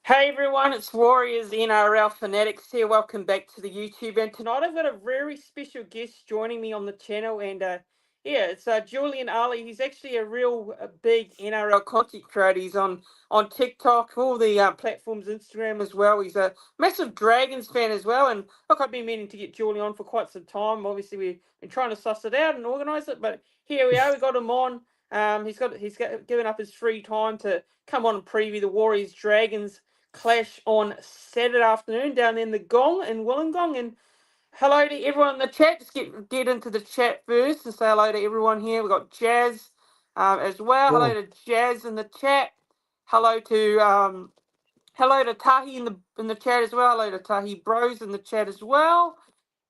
Hey everyone, it's Warriors NRL Fanatics here. Welcome back to the YouTube. And tonight I've got a very special guest joining me on the channel. And it's Julian Ali. He's actually a real big NRL content creator. He's on TikTok, all the platforms, Instagram as well. He's a massive Dragons fan as well. And look, I've been meaning to get Julian on for quite some time. Obviously, we've been trying to suss it out and organise it, but here we are. We got him on. He's given up his free time to come on and preview the Warriors Dragons clash on Saturday afternoon down in the Gong in Wollongong. And hello to everyone in the chat. Just get into the chat first and say hello to everyone here. We've got Jazz as well. Hello Well, to Jazz in the chat. Hello to Tahi in the chat as well. Hello to Tahi Bros in the chat as well.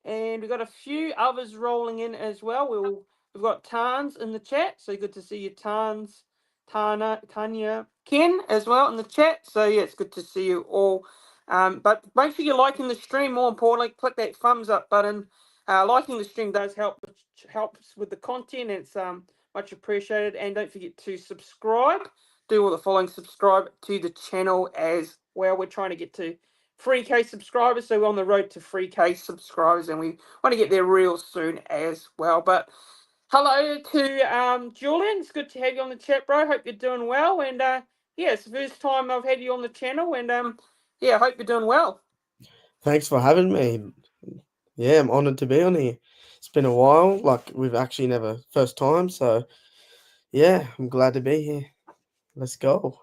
And we've got a few others rolling in as well. We've got Tans in the chat, so good to see you, Tans, Tanya, Ken as well in the chat. So yeah, it's good to see you all. But make sure you're liking the stream. More importantly, click that thumbs up button. Liking the stream does helps with the content. It's much appreciated. And don't forget to subscribe. Do all the following. Subscribe to the channel as well. We're trying to get to 3K subscribers, so we're on the road to 3K subscribers, and we want to get there real soon as well. But hello to Julian. It's good to have you on the chat, bro. Hope you're doing well. And yeah, it's the first time I've had you on the channel, and yeah, I hope you're doing well. thanks for having me. Yeah, I'm honoured to be on here. It's been a while, like we've actually never first time, so yeah, I'm glad to be here. Let's go.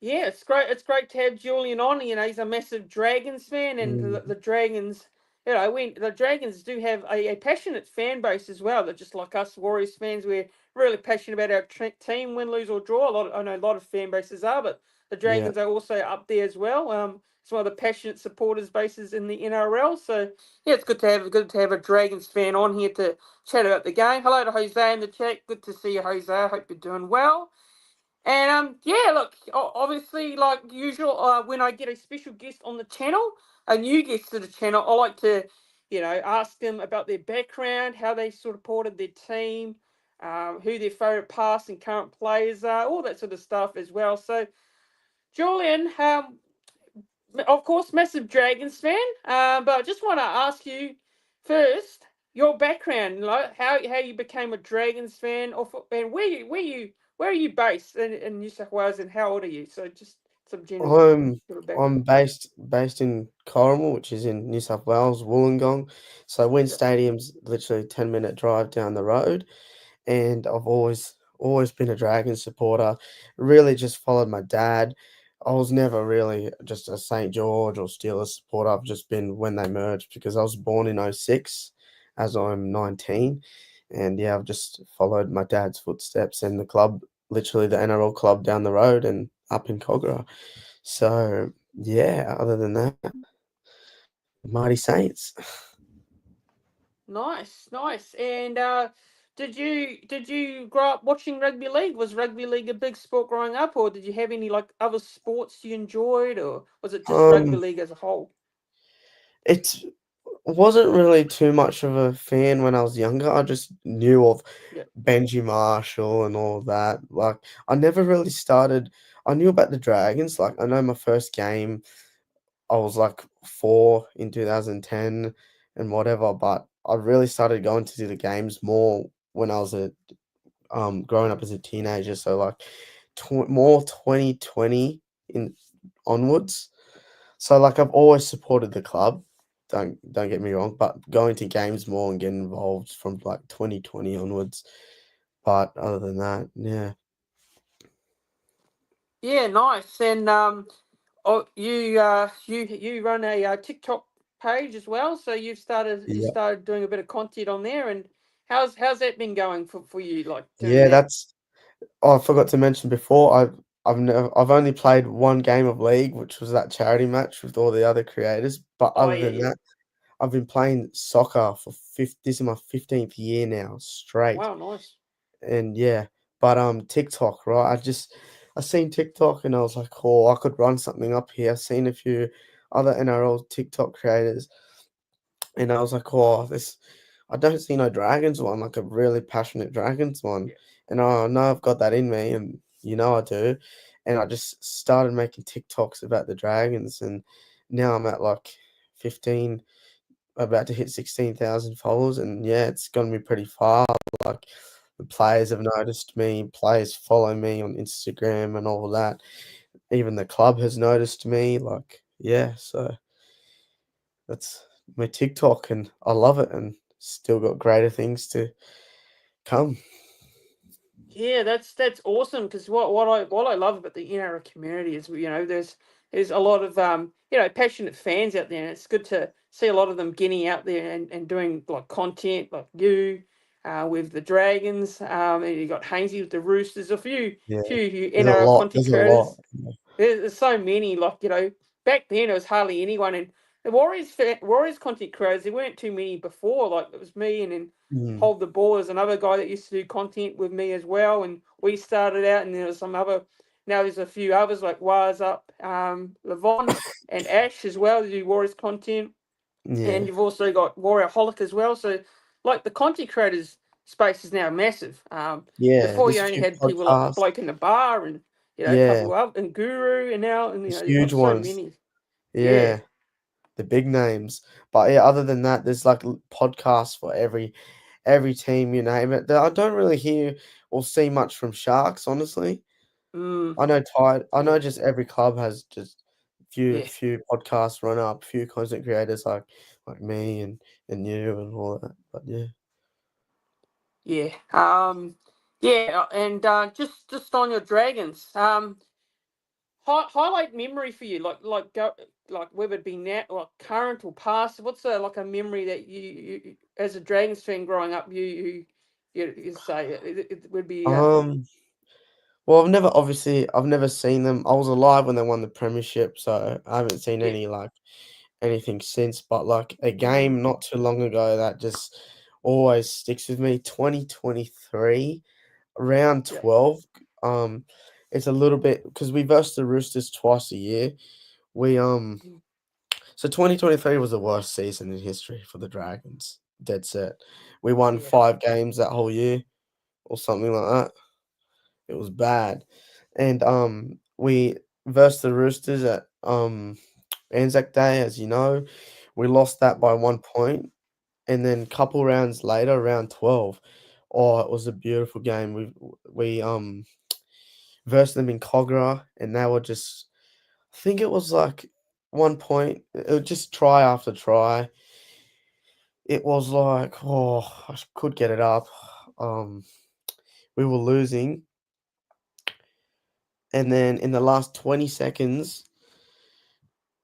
Yeah, it's great. It's great to have Julian on. He's a massive Dragons fan, and the, Mm, the Dragons, when the Dragons do have a passionate fan base as well. They're just like us Warriors fans. We're really passionate about our team, win, lose or draw. I know a lot of fan bases are, but the yeah. Dragons are also up there as well. It's one of the passionate supporters bases in the NRL. So yeah, it's good to have a Dragons fan on here to chat about the game. Hello to Jose in the chat. Good to see you, Jose. I hope you're doing well. And yeah, look, obviously, like usual, when I get a special guest on the channel, a new guest to the channel, I like to, ask them about their background, how they sort of supported their team, who their favourite past and current players are, all that sort of stuff as well. So, Julian, of course, massive Dragons fan, but I just want to ask you first your background, like how you became a Dragons fan, and where are you based in New South Wales, and how old are you? So just some general I'm sort of background. I'm based in Corrimal, which is in New South Wales, Wollongong. So Win Yeah. Stadium's literally 10-minute drive down the road, and I've always been a Dragons supporter. Really just followed my dad. I was never really just a St George or Steelers supporter. I've just been when they merged because I was born in '06, as I'm 19, and yeah, I've just followed my dad's footsteps and the club, literally the NRL club down the road and up in Cogra. So yeah, other than that, mighty Saints. Nice, nice. And did you grow up watching rugby league? Was rugby league a big sport growing up, or did you have any like other sports you enjoyed, or was it just rugby Um, league as a whole? it wasn't really too much of a fan when I was younger. I just knew of Yeah. Benji Marshall and all that. Like, I never really started. I knew about the Dragons. Like, I know my first game, I was like 4 in 2010 and whatever. But I really started going to the games more when I was growing up as a teenager. So like, more 2020 in onwards. So like I've always supported the club. Don't get me wrong, but going to games more and getting involved from like 2020 onwards. But other than that, yeah. Yeah, nice. And you run a TikTok page as well, so you Yeah. started doing a bit of content on there. And how's that been going for you, like doing Yeah, that? that's oh, I forgot to mention before, I've only played one game of league, which was that charity match with all the other creators. But Oh other yeah, than yeah. that, I've been playing soccer for this is my 15th year now straight. Wow, nice. And yeah, but TikTok, right? I seen TikTok and I was like, oh, I could run something up here. I seen a few other NRL TikTok creators, and I was like, oh, this I don't see no dragons one, like a really passionate dragons one. Yeah. And I know I've got that in me, and You know I do. And I just started making TikToks about the Dragons, and now I'm at like 15, about to hit 16,000 followers, and yeah, it's gotten me pretty far. Like the players have noticed me, players follow me on Instagram and all that. Even the club has noticed me. Like, yeah, so that's my TikTok, and I love it, and still got greater things to come. Yeah, that's awesome because what I love about the our community is there's a lot of passionate fans out there, and it's good to see a lot of them getting out there and doing like content like you with the Dragons, and you got Hainsey with the Roosters, a Yeah, few there's a NRL lot. content There's a lot. creators. There's so many, like, back then it was hardly anyone. And the Warriors content creators, there weren't too many before. Like, it was me, and then Mm, Hold the Ball is another guy that used to do content with me as well. And we started out, and there was some other, now there's a few others like Waz Up, Levon and Ash as well, to do Warriors content. And yeah, you've also got Warriorholic as well. So, like, the content creators space is now massive. yeah. Before There's you a only few had people like podcasts. Bloke in the Bar and a Yeah, couple of and Guru, and now the you've got huge so ones. many. Yeah. Yeah, the big names. But yeah, other than that, there's like podcasts for every team, you name it. I don't really hear or see much from Sharks, honestly. Mm, I know Tide. I yeah. know just every club has just few Yeah. few podcasts run up, few content creators like me and you and all that. But yeah. Yeah. And just on your Dragons, highlight memory for you, like whether it be now, like current or past. What's a memory that you as a Dragons fan growing up, you say it would be Um. Well, I've never seen them. I was alive when they won the premiership, so I haven't seen yeah. any like anything since. But like a Mm, game not too long ago that just always sticks with me. 2023, round yeah. 12. Um, it's a little bit because we verse the Roosters twice a year. We Mm, So 2023 was the worst season in history for the Dragons. Dead set. We won yeah. 5 games that whole year or something like that. It was bad. And we versed the Roosters at Anzac Day, as you know. We lost that by 1 point. And then couple rounds later, round 12. Oh, it was a beautiful game. We versed them in Cogra, and they were just, I think it was like 1 point. It was just try after try. It was like, oh, could get it up. Um, we were losing, and then in the last 20 seconds,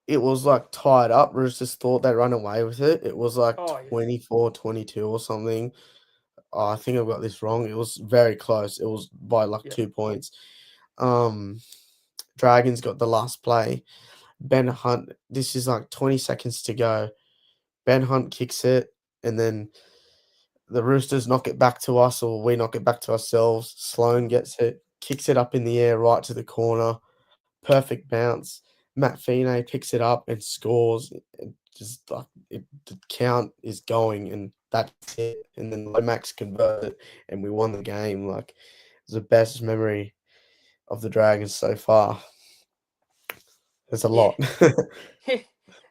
it was like tied up. Roosters thought they'd run away with it. It was like Oh yeah. 24-22 or something. Oh, I think I've got this wrong. It was very close. It was by like Yeah. 2 points. Um, Dragons got the last play. Ben Hunt, this is like 20 seconds to go. Ben Hunt kicks it, and then the Roosters knock it back to us, or we knock it back to ourselves. Sloan Mm, gets it, kicks it up in the air right to the corner. Perfect bounce. Matt Feeney picks it up and scores. Just like the count is going, and that's it. And then Lomax converted, and we won the game. Like, it's the best memory of the Dragons so far. There's a yeah. lot.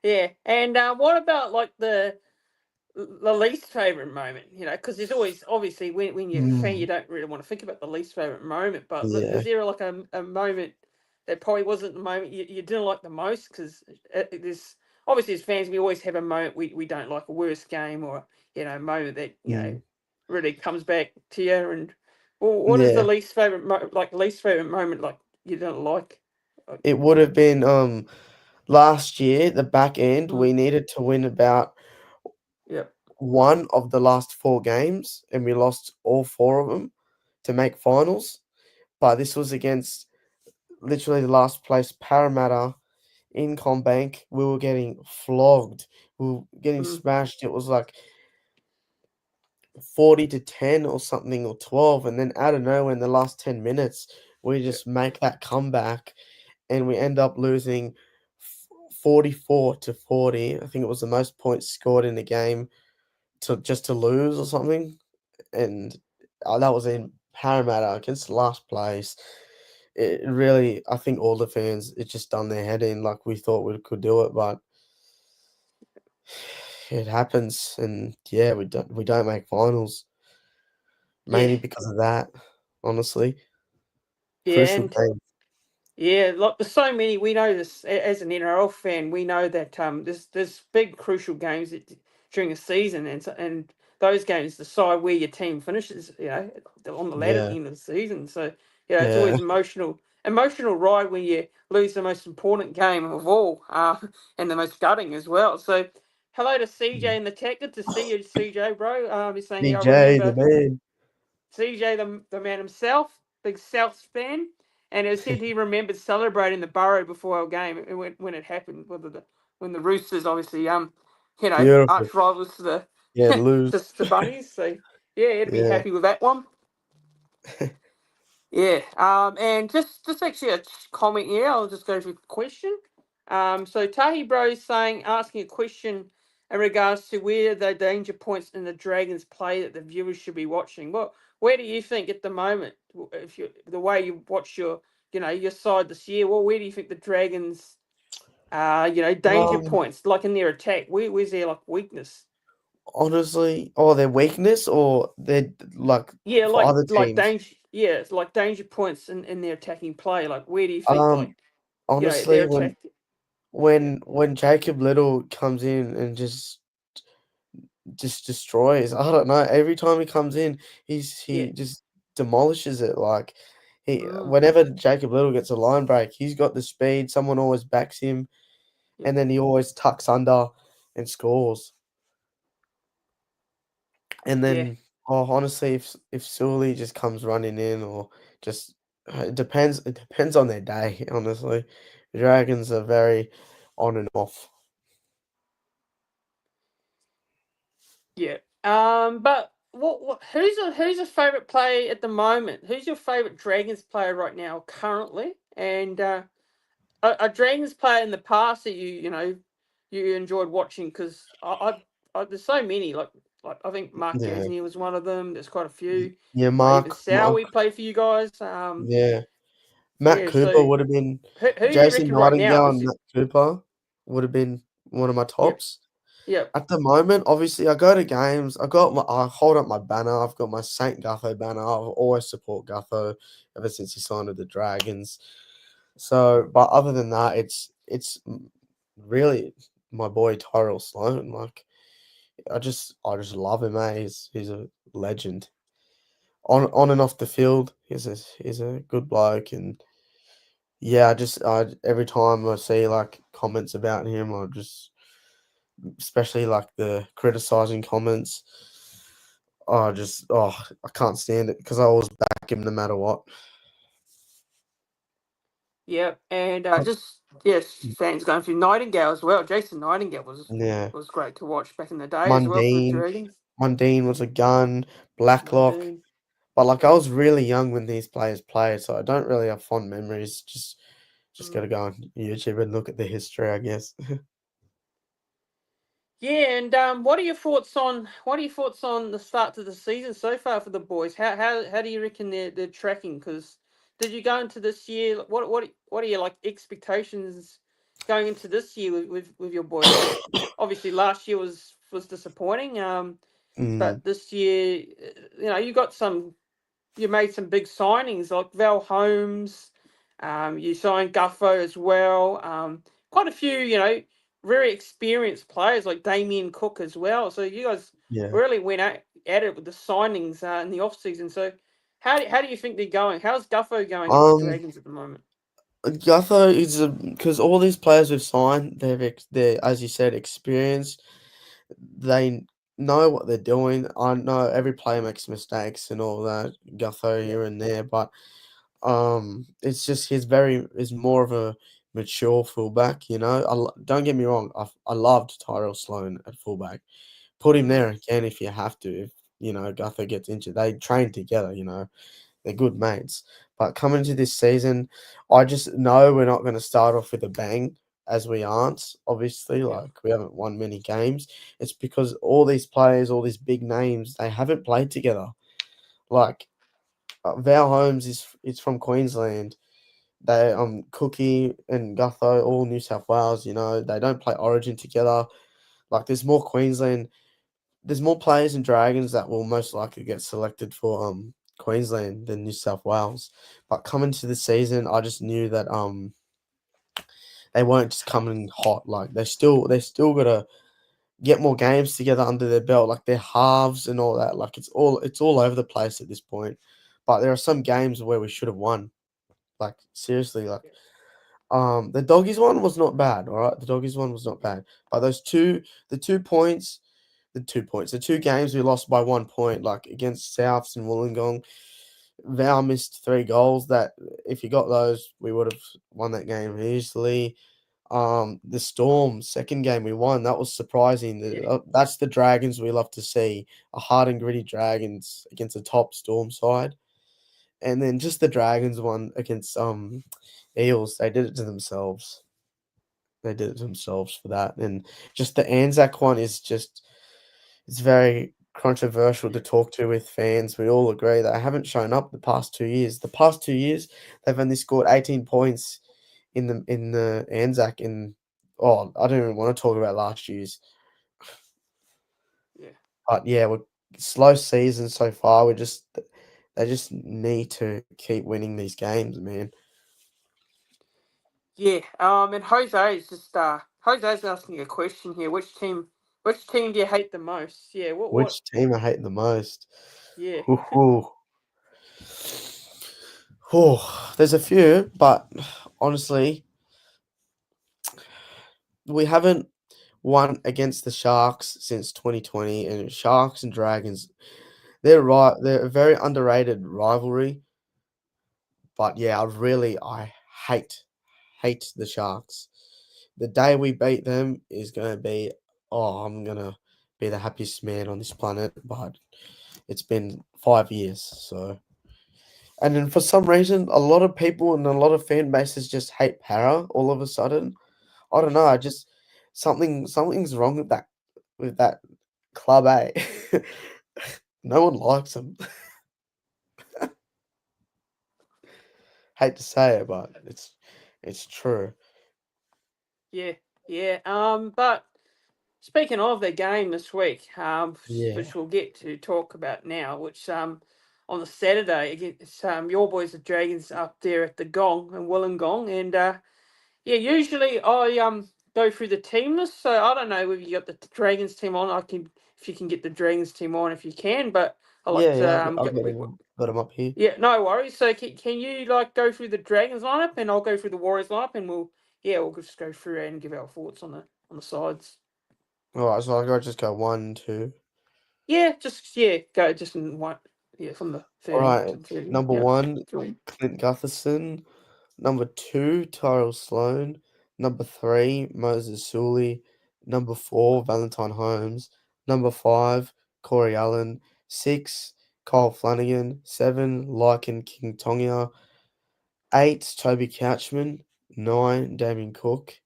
Yeah. And what about like the least favorite moment, because there's always, obviously, when you're a fan, you Mm, don't really want to think about the least favorite moment, but is yeah. there like a moment that probably wasn't the moment you didn't like the most? Because there's obviously, as fans, we always have a moment we don't like, a worst game, or a moment that Mm, really comes back to you. And well, what is the yeah. least favorite least favorite moment, like, you didn't like? It would have been last year, the back end, Mm, we needed to win about yeah. one of the last 4 games, and we lost all 4 of them to make finals. But this was against literally the last place Parramatta in Combank. We were getting flogged. We were getting Mm, smashed. It was like 40-10 or something, or 12, and then out of nowhere in the last 10 minutes, we yeah. just make that comeback, and we end up losing 44-40. I think it was the most points scored in the game to lose or something. And that was in Parramatta against last place. it really, I think all the fans, it just done their head in. Like we thought we could do it, but it happens, and yeah, we don't make finals Yeah, mainly because of that. Honestly, yeah, crucial and game. yeah, like there's so many. We know this as an NRL fan. We know that there's big crucial games during a season, and those games decide where your team finishes. On the ladder at Yeah, the end of the season. So it's yeah, always emotional ride when you lose the most important game of all, and the most gutting as well. So hello to CJ in the tech. Good to see you, CJ, bro. He's saying, yeah, I DJ the remember man. CJ, the man himself, big Souths fan, and it said he remembered celebrating the Burrow before our game when it happened. When the Roosters obviously Beautiful. arch rivals to the Yeah, lose. to Bunnies. So yeah, he'd be Yeah. happy with that one. Yeah, and just actually a comment here. I'll just go through a question. So Tahi Bro is asking a question in regards to where the danger points in the Dragons play that the viewers should be watching. Where do you think at the moment, if you the way you watch your side this year? Well, where do you think the Dragons, danger Um, points like in their attack? Where's their like weakness? honestly, or their weakness, or their like Yeah, for other like teams. danger. Yeah, it's like danger points in their attacking play. Like where do you think Um, like their honestly, when attack? Yeah. when when Jacob Little comes in and just destroys. I don't know. Every time he comes in, Yeah. he just demolishes it. Like he Mm, whenever Jacob Little gets a line break, he's got the speed. Someone always backs him, yeah. and then he always tucks under and scores. And Yeah. then, oh, honestly, if Sully just comes running in, or just it depends. It depends on their day. Honestly, the Dragons are very on and off. Yeah. But what who's a favorite player at the moment? Who's your favorite Dragons player right now currently? And a Dragons player in the past that you enjoyed watching? Because there's so many like I think Mark Yeah, Gasnier was one of them. There's quite a few. yeah. Even Mark. Sowie played for you guys. Yeah. Matt Yeah. Cooper So would have been who do you Jason reckon right now? Nightingale and Matt Cooper would have been one of my Yeah. tops. Yeah. At the moment, obviously, I go to games. I hold up my banner. I've got my Saint Gutho banner. I've always support Gutho ever since he signed with the Dragons. So, but other than that, it's really my boy Tyrell Sloan. Like, I just love him. He's a legend. On and off the field, he's a good bloke, and yeah, I every time I see like comments about him, I just especially like the criticizing comments, I can't stand it because I always back him no matter what. Yeah, and Uh, just yes, fans going through Nightingale as well. Jason Nightingale was Yeah, was great to watch back in the day as well for the Mundine, Dragons. Mundine was a gun, Blacklock, Mundine. but like I was really young when these players played, so I don't really have fond memories. Just Mm. gotta go on YouTube and look at the history, I guess. Yeah, and what are your thoughts on the start to the season so far for the boys? How do you reckon they're tracking? Because did you go into this year? What are your like expectations going into this year with your boys? Because obviously last year was disappointing. Mm, But this year, you got you made some big signings like Val Holmes. You signed Guffo as well. Quite a few, very experienced players like Damien Cook as well. So you guys yeah. really went at it with the signings in the off season. So how do you think they're going? How's Guffo going at the Um, Dragons at the moment? Gutho is because all these players we've signed, they're as you said experienced. They know what they're doing. I know every player makes mistakes and all that, Gutho Yeah, here and there, but it's just he's more of a mature fullback. Don't get me wrong. I loved Tyrell Sloan at fullback. Put him mm, there again if you have to. If Gutho gets injured, they train together. They're good mates. But coming into this season, I just know we're not going to start off with a bang, as we aren't. Obviously, yeah, like we haven't won many games. It's because all these players, all these big names, they haven't played together. Like Val Holmes is from Queensland. They Cookie and Gutho, all New South Wales. You know, they don't play Origin together. Like there's more Queensland. There's more players in Dragons that will most likely get selected for Queensland than New South Wales. But coming to the season, I just knew that they weren't just coming hot. Like they still gotta get more games together under their belt, like their halves and all that. Like it's all over the place at this point. But there are some games where we should have won. Like seriously, like the doggies one was not bad. All right, the doggies one was not bad. But the 2 points, the two games we lost by 1 point, like against Souths and Wollongong. Val missed 3 goals. That if you got those, we would have won that game easily. The Storm second game we won. That was surprising. Yeah. That's the Dragons we love to see. A hard and gritty Dragons against a top Storm side, and then just the Dragons one against Eels. They did it to themselves. They did it to themselves for that, and just the Anzac one is just it's very controversial to talk to with fans. We all agree that they haven't shown up the past 2 years. The past 2 years, they've only scored 18 points in the Anzac. I don't even want to talk about last year's. Yeah. But yeah, we're slow season so far. They just need to keep winning these games, man. Yeah. And Jose's asking a question here. Which team do you hate the most? Yeah. What? Which team I hate the most? Yeah. Hoo-hoo. There's a few, but honestly, we haven't won against the Sharks since 2020, and Sharks and Dragons, they're a very underrated rivalry. But yeah, I hate the Sharks. The day we beat them is gonna be I'm gonna be the happiest man on this planet, but it's been 5 years, so and then for some reason a lot of people and a lot of fan bases just hate Para all of a sudden. I don't know, I just something's wrong with that club, eh? No one likes them. Hate to say it, but it's true. Yeah. Yeah. But speaking of their game this week, Yeah. which we'll get to talk about now, which on the Saturday against your boys the Dragons up there at the Gong and Wollongong, and yeah, usually I go through the team list, so I don't know whether you got the Dragons team on. I can if you can get the Dragons team on if you can, but I like Yeah, to yeah, I've got 'em up here. yeah, no worries. So can you like go through the Dragons lineup and I'll go through the Warriors lineup and we'll just go through and give our thoughts on the sides. Alright, so I gotta just go 1, 2. Yeah, go just in one. Yeah, from the 13 Alright, to 30. number Yeah. 1, Join. Clint Gutherson. Number 2, Tyrell Sloan. Number 3, Moses Sully. Number 4, Valentine Holmes. Number 5, Corey Allen. 6, Kyle Flanagan. 7, Lycan King Tonga. 8, Toby Couchman. 9, Damien Cook.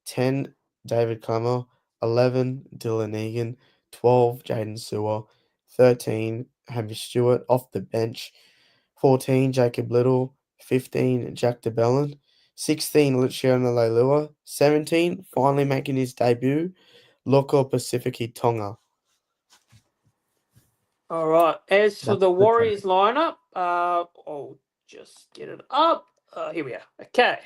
10, David Clemmer. 11, Dylan Egan. 12, Jaden Sewer. 13, Hamish Stewart off the bench. 14, Jacob Little. 15, Jack DeBellin. 16, Luciano Leilua. 17, finally making his debut, Loco Pacifici Tonga. All right. As for That's the the team. Warriors lineup, I'll just get it up. Here we are. Okay.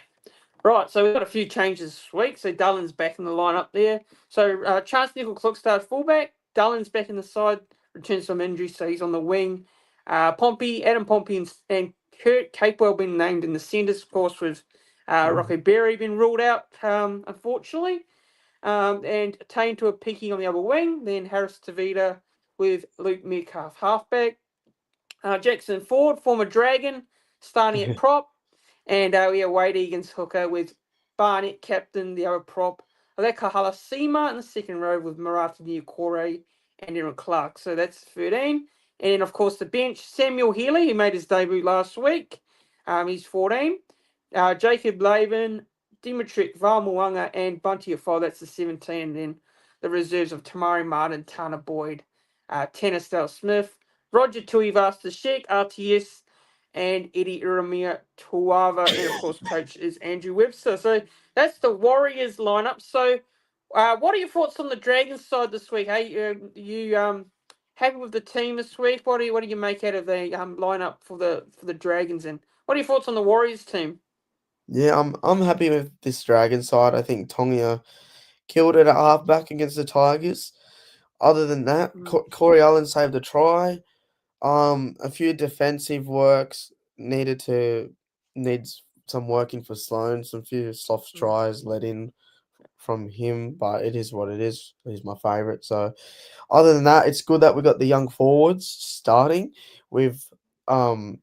Right, so we've got a few changes this week. So Dullen's back in the lineup there. So Chance Nickel starts fullback. Dullen's back in the side, returns from injury, so he's on the wing. Adam Pompey and Kurt Capewell been named in the centres, of course, with Rocky Berry been ruled out, unfortunately. And Tane to a Peaky on the other wing. Then Harris Tavita with Luke Metcalf halfback. Jackson Ford, former Dragon, starting at prop. And we have Wade Egan's hooker with Barnett captain, the other prop. Aleka Halasima in the second row with Marata Niukore and Aaron Clark. So that's 13. And then, of course, the bench, Samuel Healy, who made his debut last week. He's 14. Jacob Laven, Dimitri Valmuanga, and Bunty Afo, that's the 17. And then the reserves of Tamari Martin, Tana Boyd, Tanner Smith, Roger Tuivasa-Sheck, RTS, and Eddie Iramia Tuava, and of course, coach is Andrew Webster. So that's the Warriors lineup. So, what are your thoughts on the Dragons side this week? Hey, you happy with the team this week? What do you make out of the lineup for the Dragons? And what are your thoughts on the Warriors team? Yeah, I'm happy with this Dragon side. I think Tonga killed it at halfback against the Tigers. Other than that, Mm, Corey Allen saved a try. A few defensive works needs some working for Sloan. Some few soft mm, tries let in from him, but it is what it is. He's my favourite. So other than that, it's good that we got the young forwards starting. We've um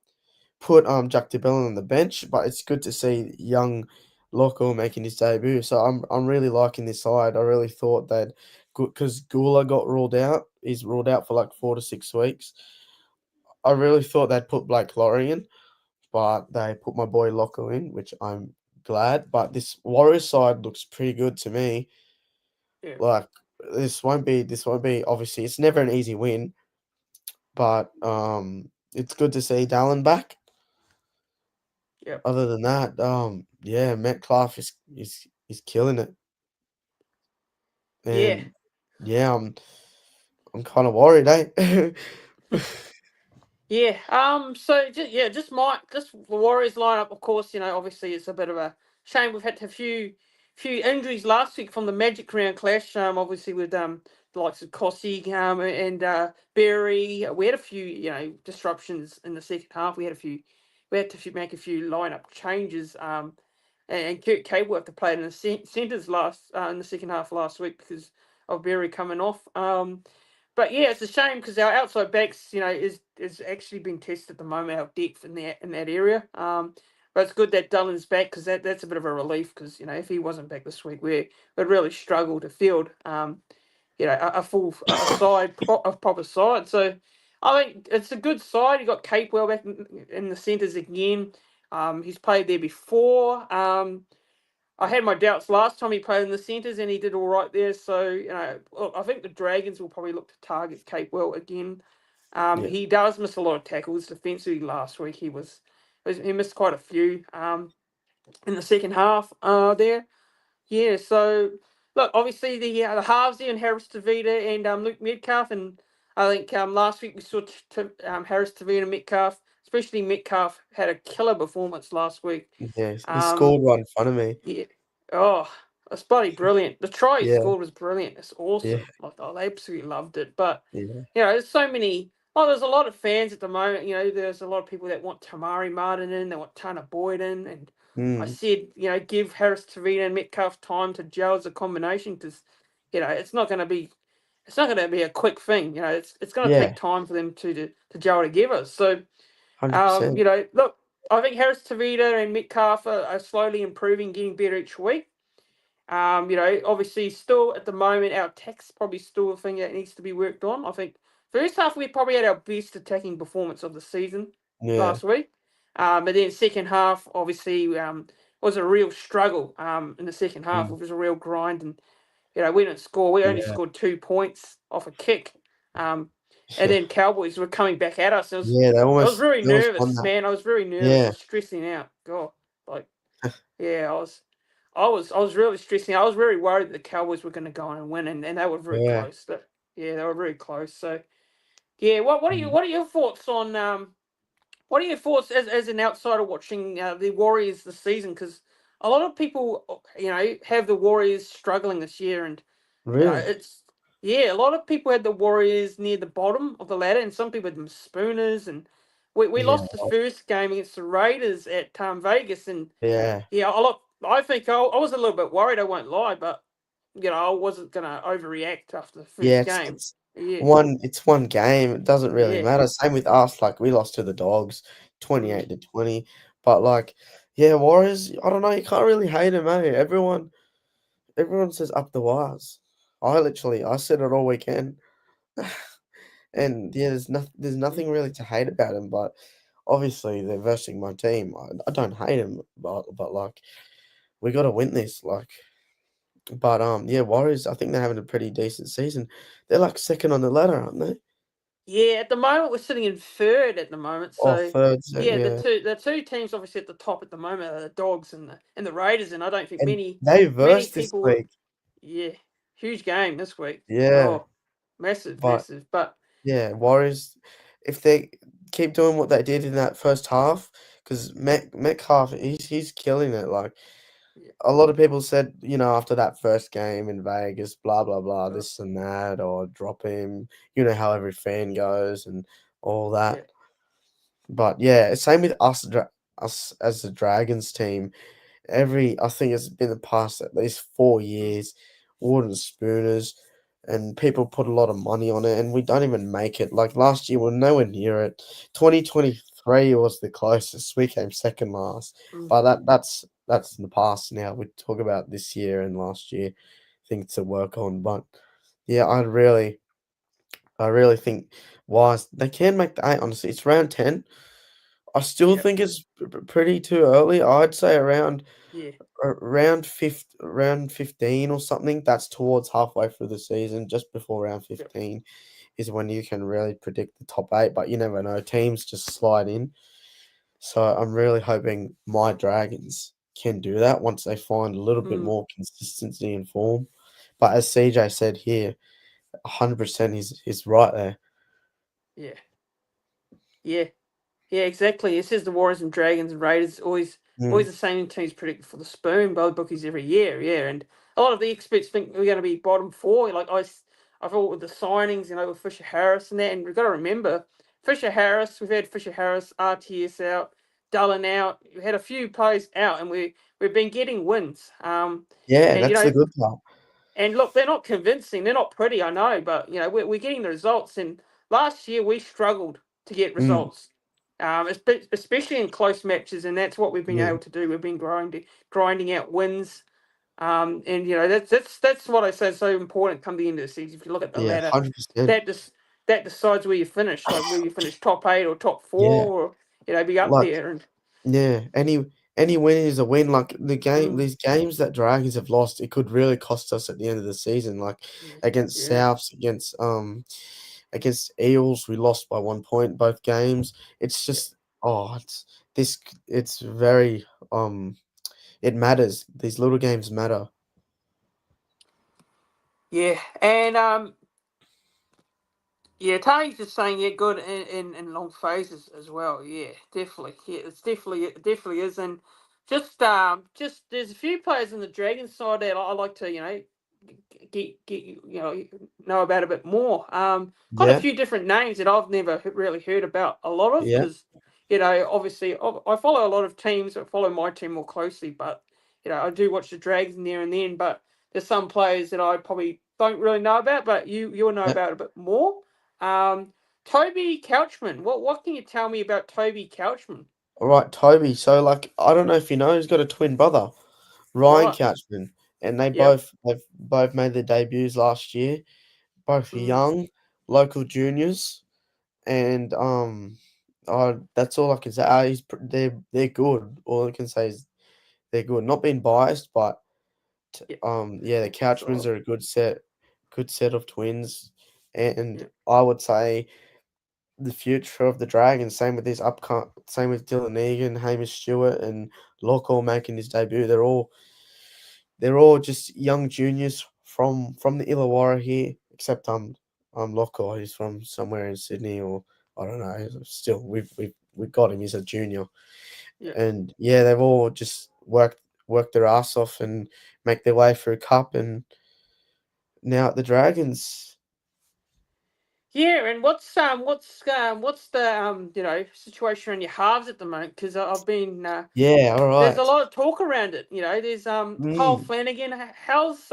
put Jack DeBellin on the bench, but it's good to see young Loco making his debut. So I'm really liking this side. I really thought that because Gula got ruled out, he's ruled out for like 4 to 6 weeks. I really thought they'd put Blake Laurie in, but they put my boy Loco in, which I'm glad. But this Warriors side looks pretty good to me. yeah, Like this won't be obviously it's never an easy win, but it's good to see Dallin back. yeah, Other than that, yeah, Metcalf is killing it, yeah. and yeah, I'm kind of worried, eh? Yeah. So just the Warriors lineup. Of course, obviously it's a bit of a shame. We've had a few injuries last week from the Magic Round clash. Obviously with the likes of Kossi and Berry. We had a few disruptions in the second half. We had to make a few lineup changes. And Kurt Cable had to play in the centres in the second half last week because of Berry coming off. But yeah, it's a shame because our outside backs, is actually being tested at the moment. Our depth in that area. But it's good that Dullen's back because that's a bit of a relief because if he wasn't back this week, we'd really struggle to field a full a proper side. So I think it's a good side. You got Capewell back in the centres again. He's played there before. I had my doubts last time he played in the centres, and he did all right there. So look, I think the Dragons will probably look to target Cape Well again. Yeah, He does miss a lot of tackles defensively. Last week he missed quite a few in the second half there. Yeah, so look, obviously the halves there and Harris Tavita and Luke Metcalf, and I think last week we saw Harris Tavita and Metcalf, especially Metcalf had a killer performance last week. yeah, he Um, scored right in front of me. yeah. Oh, it's bloody brilliant. The try he Yeah, scored was brilliant. It's yeah, awesome. Like I absolutely loved it. But yeah, there's so many. Oh, there's a lot of fans at the moment. There's a lot of people that want Tamari Martin in. They want Tana Boyd in, and I mm, said, give Harris Tavita and Metcalf time to gel as a combination because, it's not going to be a quick thing. It's going to yeah, take time for them to gel together. So 100%. look, I think Harris Tavita and Metcalf are slowly improving, getting better each week. Obviously, still at the moment, our attack's probably still a thing that needs to be worked on. I think first half we probably had our best attacking performance of the season Yeah, last week. But then second half, obviously, was a real struggle. In the second half, mm, it was a real grind, and we didn't score. We only yeah, scored 2 points off a kick. Um, and yeah, then Cowboys were coming back at us. yeah. They I was almost very they almost won nervous, that. man. I was very nervous. I Yeah, was stressing out. God, like yeah, I was really stressing. I was very worried that the Cowboys were going to go on and win, and they were very yeah, close. Yeah, they were very close. So yeah, what are you mm, what are your thoughts on what are your thoughts as an outsider watching the Warriors this season? Because a lot of people have the Warriors struggling this year, and really. it's yeah, a lot of people had the Warriors near the bottom of the ladder, and some people had them spooners, and we Yeah, lost the first game against the Raiders at Vegas, and yeah. yeah, I think I was a little bit worried. I won't lie, but I wasn't gonna overreact after the Yeah, first it's game. it's Yeah, one game. It doesn't really yeah, matter. Same with us. Like we lost to the Dogs, mm, 28-20. But like, yeah, Warriors. I don't know. You can't really hate them, eh? Everyone says up the wires. I said it all weekend, and yeah, there's nothing really to hate about them. But obviously they're versing my team. I don't hate them, but like we got to win this. Like, but yeah, Warriors. I think they're having a pretty decent season. They're like second on the ladder, aren't they? Yeah, at the moment we're sitting in third at the moment. Or So third, yeah, yeah. the two teams obviously at the top at the moment are the Dogs and the Raiders, and I don't think And many they many versed this people. week. Yeah, huge game this week. Yeah, Oh, massive, but massive. But yeah, Warriors, if they keep doing what they did in that first half, because Metcalf, he's killing it. Like yeah, a lot of people said, after that first game in Vegas, blah blah blah, uh, this and that, or drop him. You know how every fan goes and all yeah, that. But yeah, same with us as the Dragons team. I think it's been the past at least four mm, years, wooden spooners, and people put a lot of money on it, and we don't even make it. Like last year, we're nowhere near it. 2023 was the closest. We came second last, mm, but that's in the past now. We talk about this year and last year, things to work on. But yeah, I really think wise they can make the eight. Honestly, it's round 10. I still yeah, think it's pretty too early. I'd say yeah, round 15 or something. That's towards halfway through the season. Just before round yeah, 15 is when you can really predict the top eight. But you never know. Teams just slide in. So I'm really hoping my Dragons can do that once they find a little bit mm, more consistency in form. But as CJ said here, 100% he's right there. yeah, yeah. Yeah, exactly. It says the Warriors and Dragons and Raiders always Mm. the same teams predicted for the spoon by the bookies every year. Yeah, and a lot of the experts think we're going to be bottom four. I thought with the signings, with Fisher Harris and that, and we've got to remember Fisher Harris. We've had Fisher Harris, RTS out, Dullen out. We've had a few players out, and we've been getting wins. Yeah, And that's the good part. and look, they're not convincing. They're not pretty, I know, but we're getting the results. And last year we struggled to get Mm, results, especially in close matches, and that's what we've been yeah, able to do. We've been grinding out wins, and that's what I say is so important come the end of the season. If you look at the yeah, ladder, 100%. that just that decides where you finish, like where you finish top eight or top Yeah, four, or be up like there. And yeah, any win is a win. Like mm, these games that Dragons have lost, it could really cost us at the end of the season. Like yeah, against yeah, Souths, against Eels, we lost by 1 point both games. It's yeah, just this it's very it matters. These little games matter. yeah, and yeah, Tony's just saying, yeah, good in long phases as well. Yeah, definitely. Yeah, it definitely is. And just there's a few players in the Dragons side that I like to, get know about a bit more. Got a Yeah, few different names that I've never really heard about a lot of yeah, because obviously I follow a lot of teams. I follow my team more closely, but I do watch the Dragons now and then. But there's some players that I probably don't really know about, but you'll know yeah. about a bit more. Um, Toby Couchman. What can you tell me about Toby Couchman? All right, Toby. So like, I don't know if you know, he's got a twin brother, Ryan Right. Couchman, and Yep. they've both made their debuts last year. Both Mm, young, local juniors, and that's all I can say. They're good. All I can say is they're good. Not being biased, but yep. yeah, the Couchmans So are a good set of twins, and yep. I would say the future of the Dragons. Same with Dylan Egan, Hamish Stewart, and Locke making his debut. They're all just young juniors from the Illawarra here, except Locke. He's from somewhere in Sydney, or I don't know. Still, we've got him. He's a junior, Yep. and yeah, they've all just worked their ass off and make their way through cup, and now at the Dragons. Yeah, and what's the situation on your halves at the moment? Because I've been Yeah, all there's a right. lot of talk around it. There's Kyle Mm, Flanagan. How's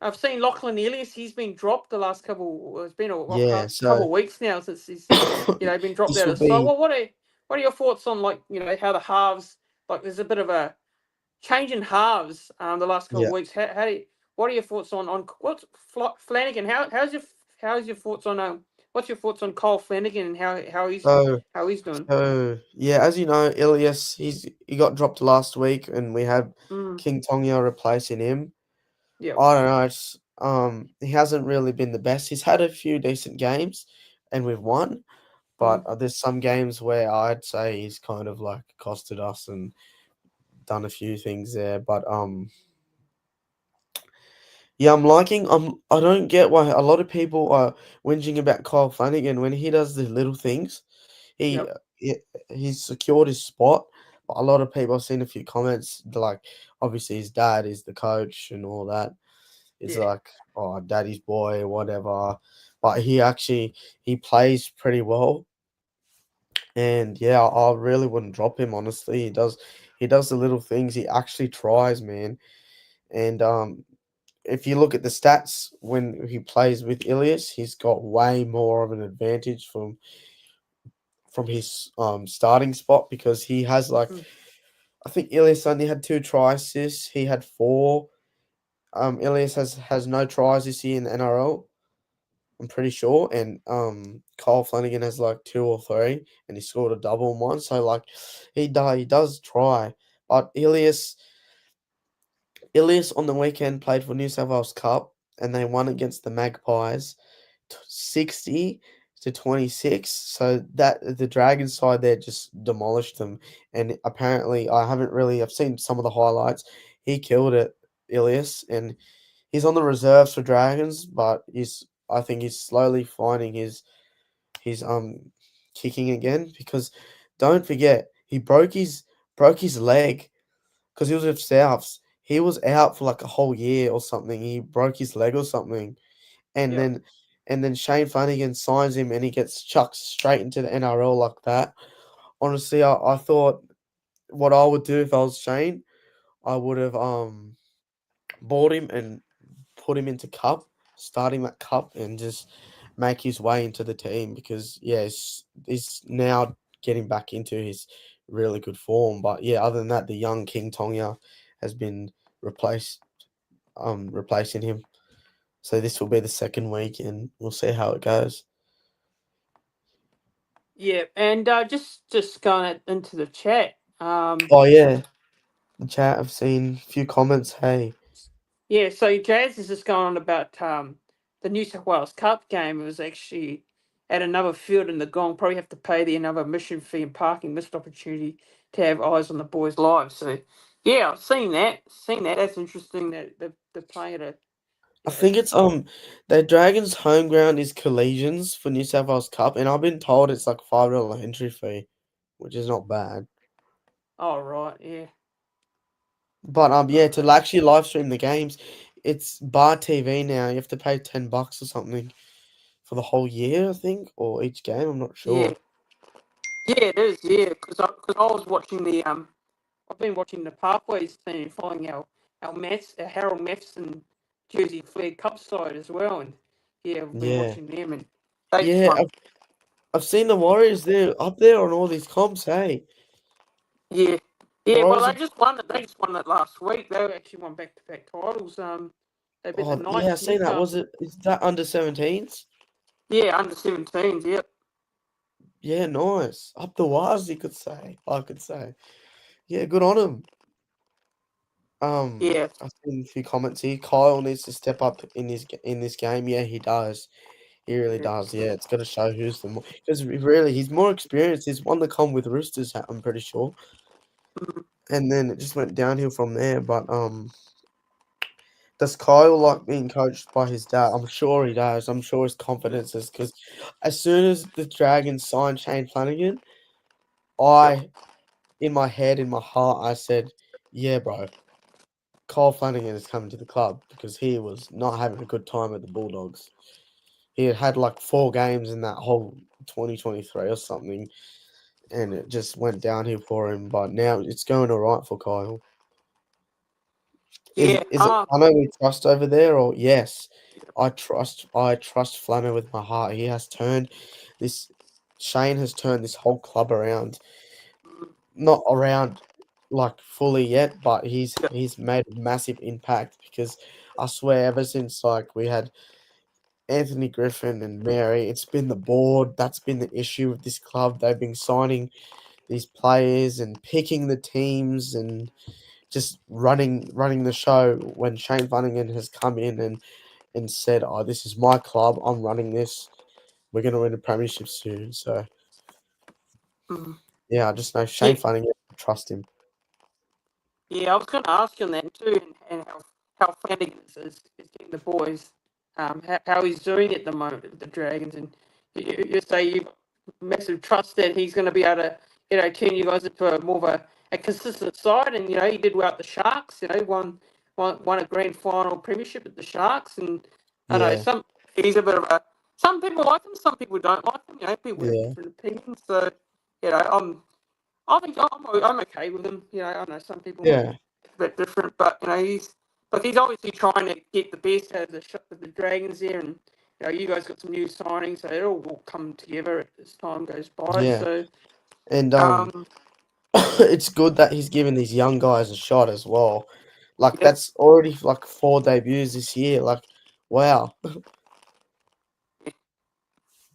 I've seen Lachlan Elias. He's been dropped the last couple. Well, it's been yeah. couple So of weeks now since he's been dropped this out will of the side. be What are your thoughts on like how the halves like? There's a bit of a change in halves the last couple yeah. of weeks. What are your thoughts on what's Flanagan? How's your thoughts on what's your thoughts on Kyle Flanagan and So how he's doing? yeah, as you know, Ilias he got dropped last week, and we had Mm, King Tonga replacing him. yep. I don't know. He hasn't really been the best. He's had a few decent games, and we've won. But Mm, there's some games where I'd say he's kind of like costed us and done a few things there. But yeah, I'm liking. I don't get why a lot of people are whinging about Kyle Flanagan when he does the little things. He yep. he he's secured his spot. But a lot of people, I've seen a few comments like, obviously his dad is the coach and all that. It's Yeah. like, oh, daddy's boy, whatever. But he plays pretty well, and yeah, I really wouldn't drop him honestly. He does the little things. He actually tries, man. And if you look at the stats when he plays with Ilias, he's got way more of an advantage from his starting spot because he has like, Mm, I think Ilias only had 2 try assists. He had 4. Ilias has no tries this year in the NRL. I'm pretty sure, and Kyle Flanagan has like 2 or 3, and he scored a double in one. So like, he does try, but Ilias on the weekend played for New South Wales Cup, and they won against the Magpies, 60-26. So that the Dragons side there just demolished them, and apparently I've seen some of the highlights. He killed it, Ilias, and he's on the reserves for Dragons, but I think he's slowly finding his kicking again because don't forget he broke his leg because he was with Souths. He was out for like a whole year or something. He broke his leg or something, and yep. then Shane Flanagan signs him and he gets chucked straight into the NRL like that. Honestly, I thought what I would do if I was Shane, I would have bought him and put him into cup, starting that cup, and just make his way into the team because yeah, he's now getting back into his really good form. But yeah, other than that, the young King Tonga has been replaced, replacing him. So this will be the second week, and we'll see how it goes. Yeah. And just going into the chat. Oh yeah, the chat. I've seen a few comments. Hey, Yeah, so Jazz is just going on about the New South Wales Cup game. It was actually at another field in the Gong. Probably have to pay the another admission fee and parking. Missed opportunity to have eyes on the boys live. So yeah, I've seen that. Seen that. That's interesting that they're playing at a I yeah. think it's the Dragons' home ground is Collisions for New South Wales Cup, and I've been told it's like $5 entry fee, which is not bad. Oh right, yeah. But yeah, Oh, to actually live stream the games, it's bar TV now. You have to pay $10 or something for the whole year, I think, or each game. I'm not yeah, sure. yeah, it is. Yeah, because I was watching the I've been watching the Pathways team, following our Harold Maths and Jersey Flag Cup side as well, and yeah, I've been Yeah, watching them, and they just yeah. won. I've seen the Warriors there up there on all these comps. Hey, Yeah, the yeah. Well, Warriors. they just won it. They just won it last week. They actually won back-to-back titles. They beat the Oh yeah, I Knights, seen that. Was Newcastle. it? Is that under 17s? Yeah, under 17s. Yep. Yeah, nice. Up the wires, you could say. I could say. Yeah, good on him. Yeah. I've seen a few comments here. Kyle needs to step up in this game. Yeah, he does. He really Yeah. does. Yeah, it's got to show who's the more because really he's more experienced. He's won the comp with Roosters. I'm pretty sure, Mhm. and then it just went downhill from there. But does Kyle like being coached by his dad? I'm sure he does. I'm sure his confidence is because as soon as the Dragons signed Shane Flanagan, Yep. I in my head, in my heart, I said, "Yeah, bro, Kyle Flanagan is coming to the club because he was not having a good time at the Bulldogs. He had had like 4 games in that whole 2023 or something, and it just went downhill for him. But now it's going all right for Kyle. Yeah. Is it Flano we trust over there, or yes, I trust Flano with my heart. He has turned this. Shane has turned this whole club around. mm, Not around like fully yet, but he's Yep. he's made a massive impact because I swear ever since like we had Anthony Griffin and Mary, it's been the board that's been the issue with this club. They've been signing these players and picking the teams and just running the show when Shane Flanagan has come in and said, "Oh, this is my club. I'm running this." we're gonna win a premiership soon. So Mm. yeah, I just know Yeah, Shane Flanagan. Trust him. yeah. I was going to ask you on that too, and how Flanagan is getting the boys, how he's doing at the moment with the Dragons, and you say you've got massive trust that he's going to be able to, turn you guys into a more of a consistent side, and he did well at the Sharks, won a grand final premiership at the Sharks, and I know Yeah, he's a bit of a, some people like him, some people don't like him, people have yeah, different opinions, so I think I'm okay with him. I know some people might yeah, be a bit different, but he's obviously trying to get the best out of the Dragons there, and you guys got some new signings, so it all will come together as time goes by. yeah. So And um, it's good that he's giving these young guys a shot as well. Like yeah, that's already like 4 debuts this year. Like, wow. yeah,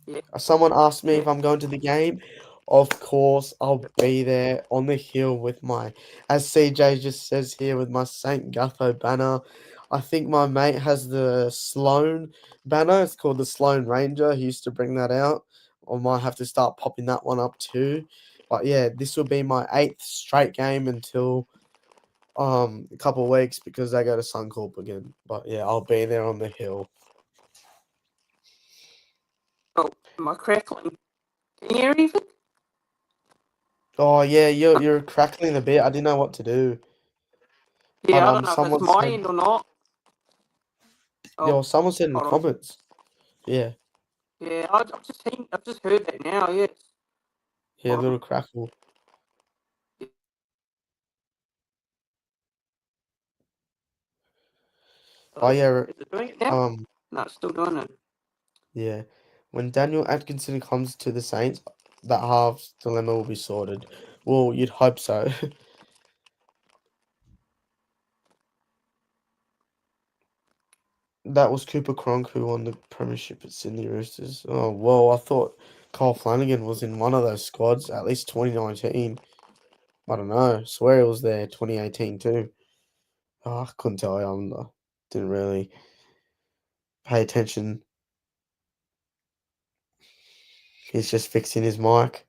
yeah, Someone asked me yeah. if I'm going to the game. Of course, I'll be there on the hill with my, as CJ just says here, with my St. Gutho banner. I think my mate has the Sloan banner. It's called the Sloan Ranger. He used to bring that out. I might have to start popping that one up too. But yeah, this will be my 8th straight game until a couple of weeks because I go to Suncorp again. But yeah, I'll be there on the hill. Oh, am I crackling? Can you hear anything? Oh yeah, you're crackling a bit. I didn't know what to do. But Yeah, I don't know if it's someone my said, end or not. Oh, someone said in the hold on. comments. Yeah, Yeah, I've just heard that now. Yes. yeah, Hold little on. crackle. Oh, But is yeah, it doing it now? um, No, it's still doing it. yeah, when Daniel Atkinson comes to the Saints, that halves dilemma will be sorted. Well, you'd hope so. That was Cooper Cronk who won the premiership at Sydney Roosters. Oh, well, I thought Kyle Flanagan was in one of those squads, at least 2019. I don't know. Swear he was there 2018 too. Oh, I couldn't tell you. Didn't really pay attention. He's just fixing his mic.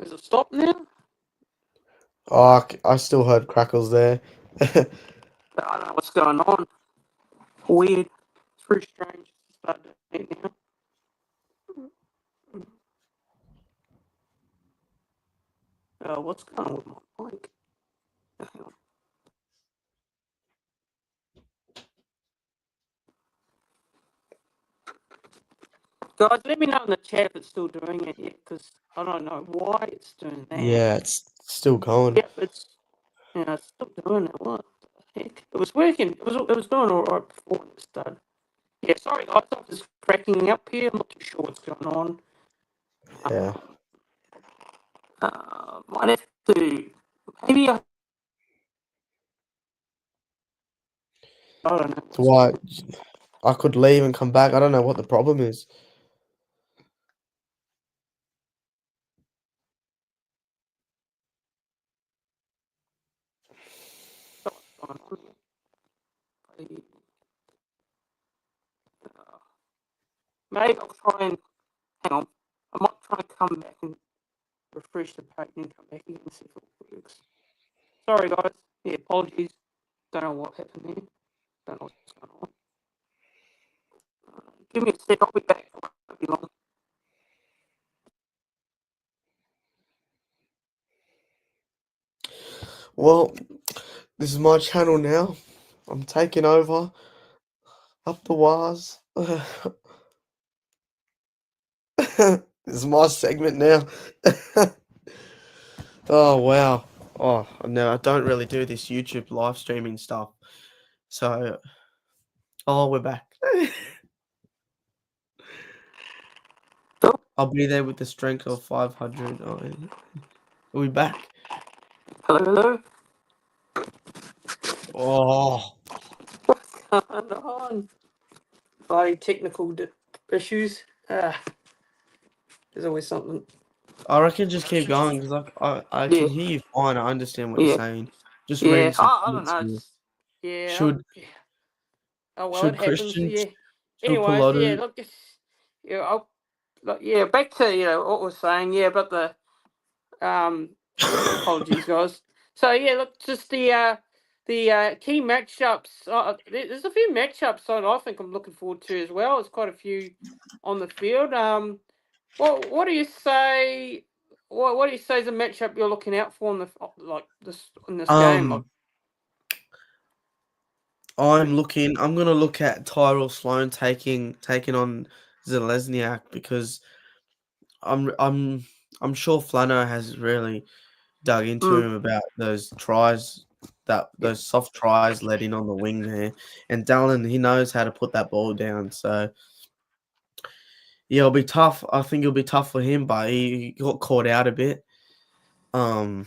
Is it stopped now? Oh, I still heard crackles there. I don't know what's going on. Weird. It's very strange to start doing it now. What's going on with my mic? Hang on. Guys, let me know in the chat if it's still doing it yet, because I don't know why it's doing that. Yeah, it's still going. Yep, it's still doing it. What the heck? It was working. It was doing all right before it started. Yeah, sorry guys, I'm just cracking up here. I'm not too sure what's going on. Yeah. Might have to. Maybe I don't know So what's going what? on. I could leave and come back. I don't know what the problem is. What's going on here. Maybe I'll try and hang on. I might try and come back and refresh the page and come back again and see if it works. Sorry guys. Yeah, apologies. Don't know what happened there. Don't know what's going on. Give me a sec. I'll be back. It won't be long. Well, this is my channel now. I'm taking over. Up the wires. This is my segment now. Oh wow. Oh no, I don't really do this YouTube live streaming stuff. So we're back. So, I'll be there with the strength of 500. Oh, are we back? hello, hello. Oh, What's going on? bloody technical issues. There's always something. I reckon just keep going because I Yeah, can hear you fine. I understand what you're yeah, saying. Just reading yeah. some I don't comments know. here. Yeah. Should Yeah. Oh well, it should happens. Christian Yeah. should Anyways, yeah. Piloto Look, yeah. Yeah. Back to what we're saying. Yeah, but um. Apologies, guys. So yeah, look, just the key matchups. There's a few matchups that I think I'm looking forward to as well. There's quite a few on the field. What do you say? What do you say is a matchup you're looking out for in this game? Like, um I'm gonna look at Tyrell Sloan taking on Zelezniak because I'm I'm I'm sure Flano has really dug into mm, him about those tries that yeah, those soft tries let in on the wing there. And Dallin, he knows how to put that ball down. So yeah, it'll be tough. I think it'll be tough for him, but he got caught out a bit um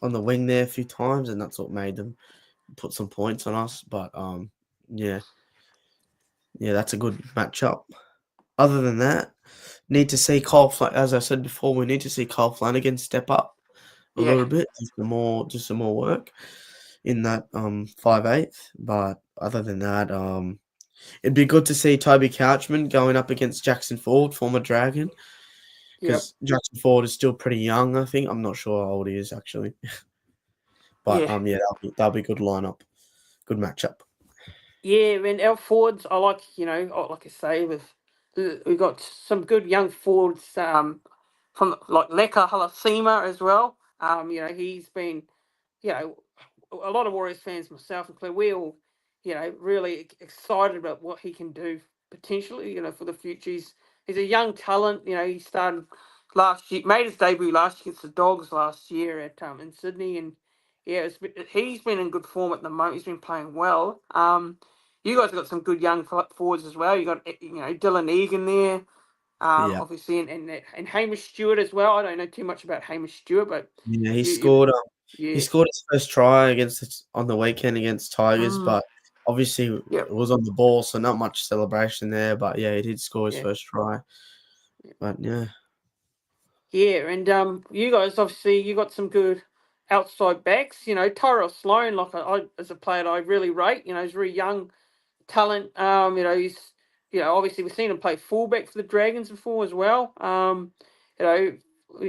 on the wing there a few times, and that's what made them put some points on us. But yeah, yeah, that's a good matchup. Other than that, need to see as I said before, we need to see Cole Flanagan step up a yeah, little bit, just some more work in that 5/8. But other than that, it'd be good to see Toby Couchman going up against Jackson Ford, former Dragon, yep, because Jackson Ford is still pretty young. I think I'm not sure how old he is actually, but yeah. yeah, that'll be a good lineup, good matchup. Yeah, and our forwards, I like, like I say, we've got some good young forwards from like Leka Halasima as well. He's been, you know, a lot of Warriors fans, myself included, we all, really excited about what he can do potentially, for the future. He's a young talent. He started last year, made his debut last year against the Dogs last year at in Sydney, and yeah, he's been in good form at the moment. He's been playing well. You guys have got some good young forwards as well. You got Dylan Egan there, Yeah, obviously, and Hamish Stewart as well. I don't know too much about Hamish Stewart, but yeah, he you scored. He yeah, scored his first try on the weekend against Tigers, mm, but obviously yeah, it was on the ball, so not much celebration there. But yeah, he did score his yeah, first try. But yeah, yeah, and you guys obviously you got some good outside backs. Tyrell Sloan, like as a player, I really rate. He's very young talent. He's obviously we've seen him play fullback for the Dragons before as well. You know,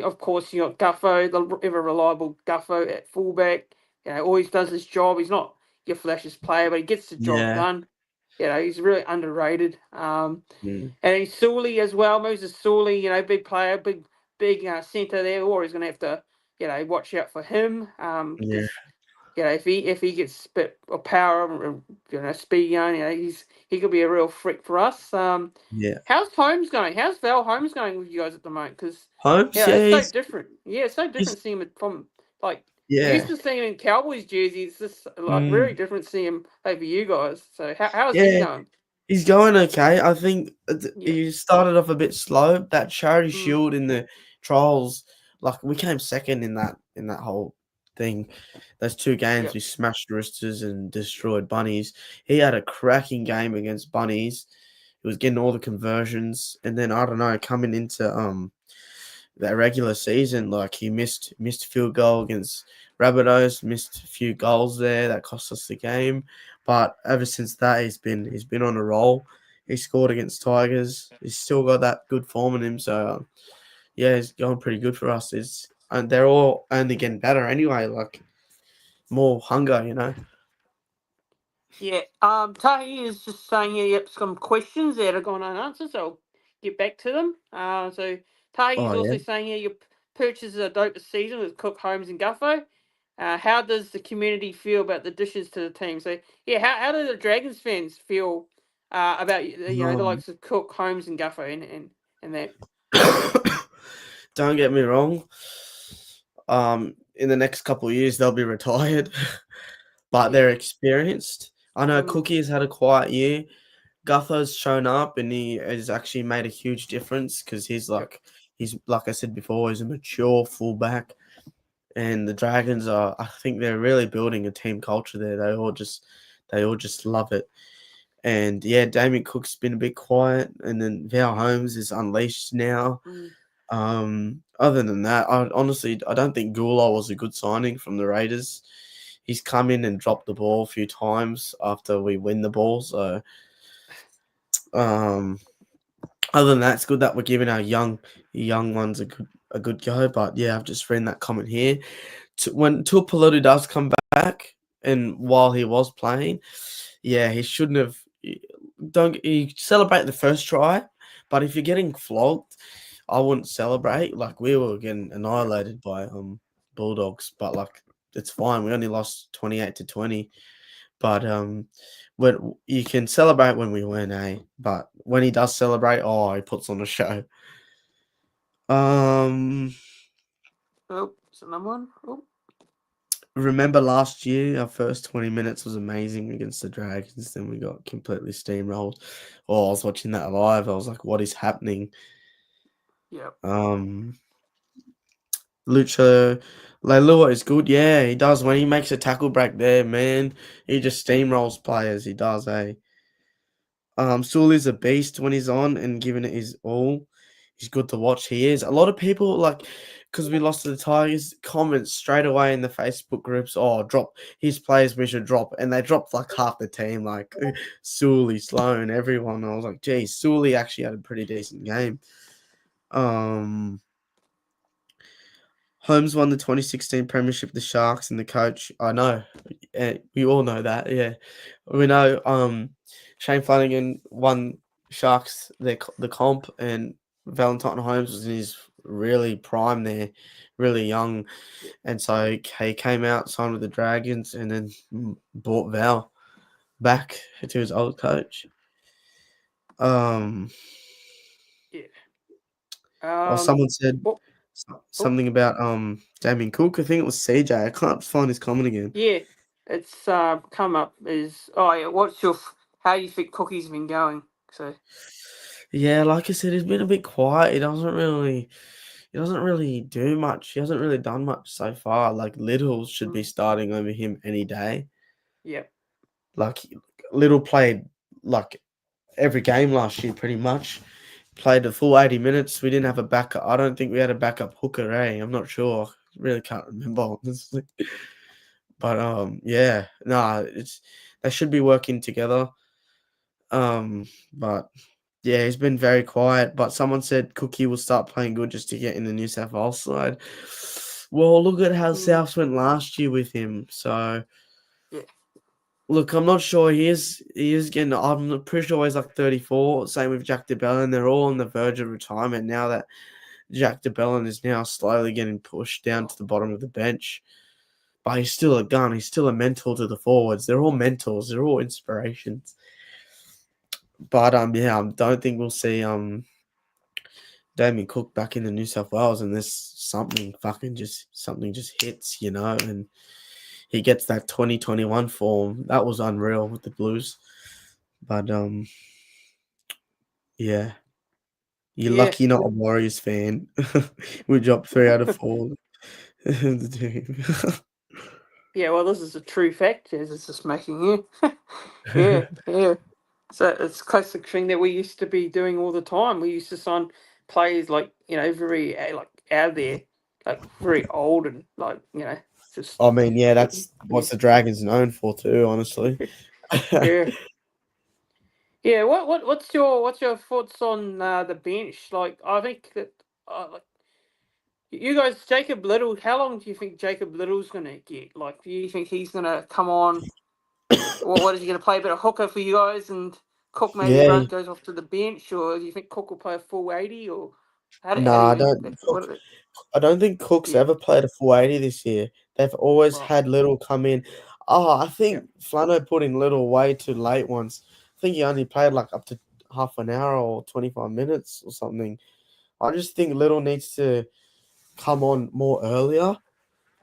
of course you got Guffo, the ever reliable Guffo at fullback. Always does his job. He's not your flashiest player, but he gets the job yeah, done. He's really underrated. mm, And he's Sully as well. Moses Sully, big player, big centre there. Or he's going to have to, watch out for him. yeah, Because if he gets a bit of power and speed going, he could be a real freak for us. yeah. How's Holmes going? How's Val Holmes going with you guys at the moment? Because Holmes, it's yeah, so different. Yeah, it's so he's different seeing him from like used yeah, to seeing him in Cowboys jerseys. It's just like very mm, different seeing him over you guys. So how's he yeah. going? He's going okay. I think Yeah. he started off a bit slow. That charity Mm, shield in the trials, like we came second in that whole thing. Those two games yep. we smashed Roosters and destroyed Bunnies. He had a cracking game against Bunnies. He was getting all the conversions, and then I don't know, coming into that regular season, like he missed field goal against Rabbitohs, missed a few goals there that cost us the game. But ever since that, he's been on a roll. He scored against Tigers. He's still got that good form in him. So yeah, he's going pretty good for us. And they're all only getting better anyway. Like more hunger. Yeah. Tahi is just saying, yep, some questions that are gone unanswered, so I'll get back to them. So Tahi is Oh yeah. also saying, your purchases are dope this season with Cook, Holmes, and Guffo. How does the community feel about the additions to the team? So yeah, how do the Dragons fans feel about the Um, likes of Cook, Holmes, and Guffo and that? don't get me wrong. In the next couple of years they'll be retired, but Yeah. they're experienced. I know Mm, Cookie's had a quiet year. Gutho's shown up and he has actually made a huge difference because yep. he's like I said before, he's a mature fullback. And the Dragons I think they're really building a team culture there. They all just love it. And yeah, Damien Cook's been a bit quiet, and then Val Holmes is unleashed now. Mm, Other than that, I don't think Gula was a good signing from the Raiders. He's come in and dropped the ball a few times after we win the ball. So, um, other than that, it's good that we're giving our young ones a good go. But yeah, I've just read that comment here. When Tuipulotu does come back, and while he was playing, yeah, he shouldn't have. Don't you celebrate the first try, but if you're getting flogged, I wouldn't celebrate. Like we were getting yep. annihilated by Bulldogs, but like it's fine. We only lost 28-20, but when you can celebrate when we win, eh? But when he does celebrate, oh, he puts on a show. Um, Oh, is it number one? Oh, Remember last year, our first 20 minutes was amazing against the Dragons. Then we got completely steamrolled. Oh, I was watching that live. I was like, what is happening? yep. Um, Lucho Leilua is good. Yeah, he does. When he makes a tackle break there, man, he just steamrolls players. He does, eh? Sully's a beast when he's on and giving it his all. He's good to watch. He is. A lot of people like because we lost to the Tigers, comment straight away in the Facebook groups. Oh, drop his players. We should drop, and they dropped like half the team, like Sully, Sloan, everyone. I was like, geez, Sully actually had a pretty decent game. Um, Holmes won the 2016 Premiership, the Sharks, and the coach. I know, we all know that. Yeah, we know. Shane Flanagan won Sharks the comp, and Valentine Holmes was in his really prime there, really young, Yeah. and so he came out, signed with the Dragons, and then brought Val back to his old coach. Um, Yeah. Someone said What? Oh, something about Damien Cook. I think it was CJ. I can't find his comment again. yeah. It's come up is oh yeah. What's your how do you think Cookie's been going? So Yeah, like I said, he's been a bit quiet. He doesn't really do much. He hasn't really done much so far. Like Little should mm, be starting over him any day. yeah. Like Little played like every game last year pretty much. Played the full 80 minutes. We didn't have a backup. I don't think we had a backup hooker, eh? I'm not sure. Really can't remember honestly. But yeah, nah, it's they should be working together. But yeah, he's been very quiet. But someone said Cookie will start playing good just to get in the New South Wales side. Well, look at how Mm, Souths went last year with him. So yeah. look, I'm not sure. He is getting. I'm pretty sure he's like 34. Same with Jack DeBellin. They're all on the verge of retirement now that Jack DeBellin is now slowly getting pushed down to the bottom of the bench. But he's still a gun. He's still a mentor to the forwards. They're all mentors. They're all inspirations. But yeah, I don't think we'll see Damien Cook back in the New South Wales unless something just hits, and he gets that 2021 form. That was unreal with the Blues. But yeah, you're Yeah. lucky you're not a Warriors fan. We dropped 3 out of 4. The team. Yeah. Well, this is a true fact. As it's just making you. Yeah. Yeah. So it's classic thing that we used to be doing all the time. We used to sign players like very like out there, like very old and like just I mean, yeah, yeah, that's what's the Dragons known for too, honestly. yeah. Yeah. What's your thoughts on the bench? Like I think that like you guys, Jacob Little. How long do you think Jacob Little's gonna get? Like, do you think he's gonna come on? What is he gonna play a bit of hooker for you guys and Cook maybe Yeah, goes off to the bench, or do you think Cook will play a full 80, or how do nah, you I think don't. what are the, I don't think Cook's yeah, ever played a full 80 this year. They've always right, had Little come in. Oh, I yeah, think Flano put in Little way too late once. I think he only played like up to half an hour or 25 minutes or something. I just think Little needs to come on more earlier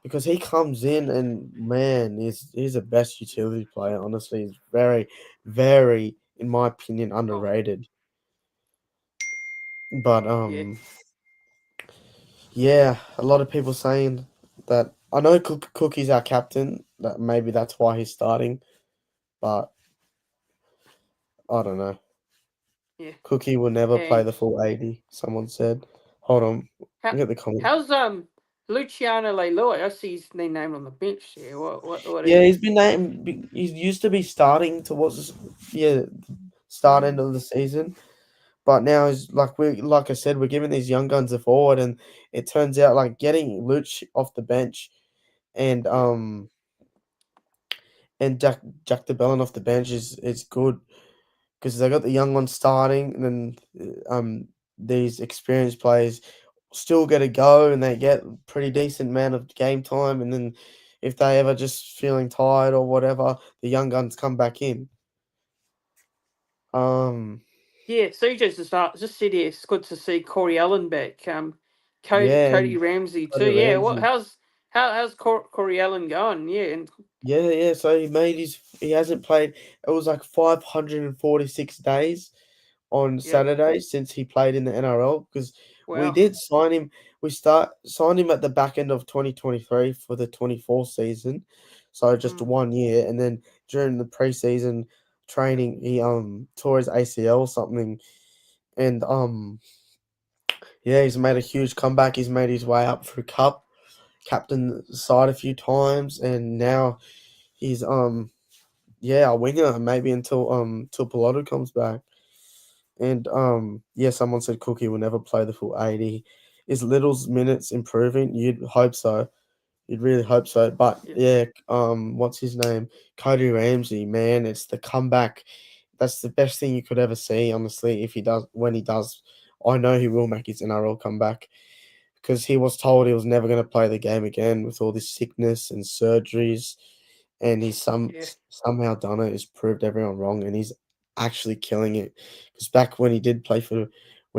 because he comes in and man, he's the best utility player. Honestly, he's very, very, in my opinion, oh underrated. But yeah, yeah, a lot of people saying that I know Cookie's our captain. That maybe that's why he's starting. But I don't know. Yeah. Cookie will never play And the full 80, someone said. Hold on. how Look at the comment. how's Luciano Leilua? I see his name on the bench here. What Yeah, he? he's been named. He used to be starting towards yeah start end Mm, of the season, but now is like I said, we're giving these young guns a forward, and it turns out like getting Luch off the bench and yeah. Jack DeBellin off the bench is good because they got the young ones starting, and then these experienced players still get a go, and they get pretty decent amount of game time, and then if they ever just feeling tired or whatever, the young guns come back in. Um, Yeah, CJ's just said here. It's good to see Corey Allen back. yeah, Cody and Ramsey too. Cody Yeah. Ramsey. How's Corey Allen going? Yeah, and Yeah. So he hasn't played. It was like 546 days on yep. Saturday since he played in the NRL because we Wow. did sign him. Signed him at the back end of 2023 for the 24 season, so just Mm, 1 year, and then during the preseason training, he tore his ACL or something, and yeah, he's made a huge comeback. He's made his way up through Cup, captain the side a few times, and now he's yeah a winger maybe until Piloto comes back. And yeah, someone said Cookie will never play the full 80. Is Little's minutes improving? You'd hope so. You'd really hope so. But yeah. yeah, what's his name? Cody Ramsey, man, it's the comeback. That's the best thing you could ever see, honestly, if he does when he does. I know he will make his NRL comeback because he was told he was never going to play the game again with all this sickness and surgeries, and he's Yeah. somehow done it. He's proved everyone wrong, and he's actually killing it. Because back when he did play in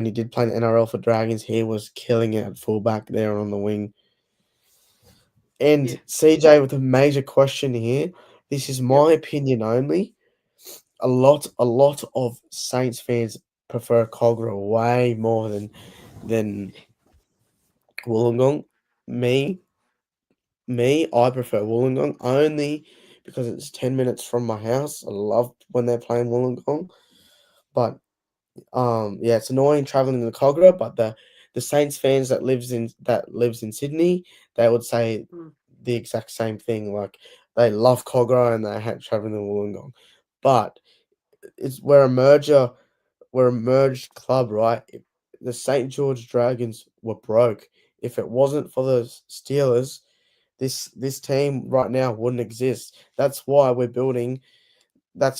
the NRL for Dragons, he was killing it at fullback there on the wing. Yeah. And CJ with a major question here. This is Yep. my opinion only. A lot of Saints fans prefer Cogra way more than Wollongong. Me, I prefer Wollongong only because it's 10 minutes from my house. I love when they're playing Wollongong, but yeah, it's annoying traveling in the Cogra. But the Saints fans that lives in Sydney, they would say Mm, the exact same thing. Like they love Cogra and they hate traveling to Wollongong, but we're a merged club, right? The St. George Dragons were broke. If it wasn't for the Steelers, this team right now wouldn't exist. That's why we're building our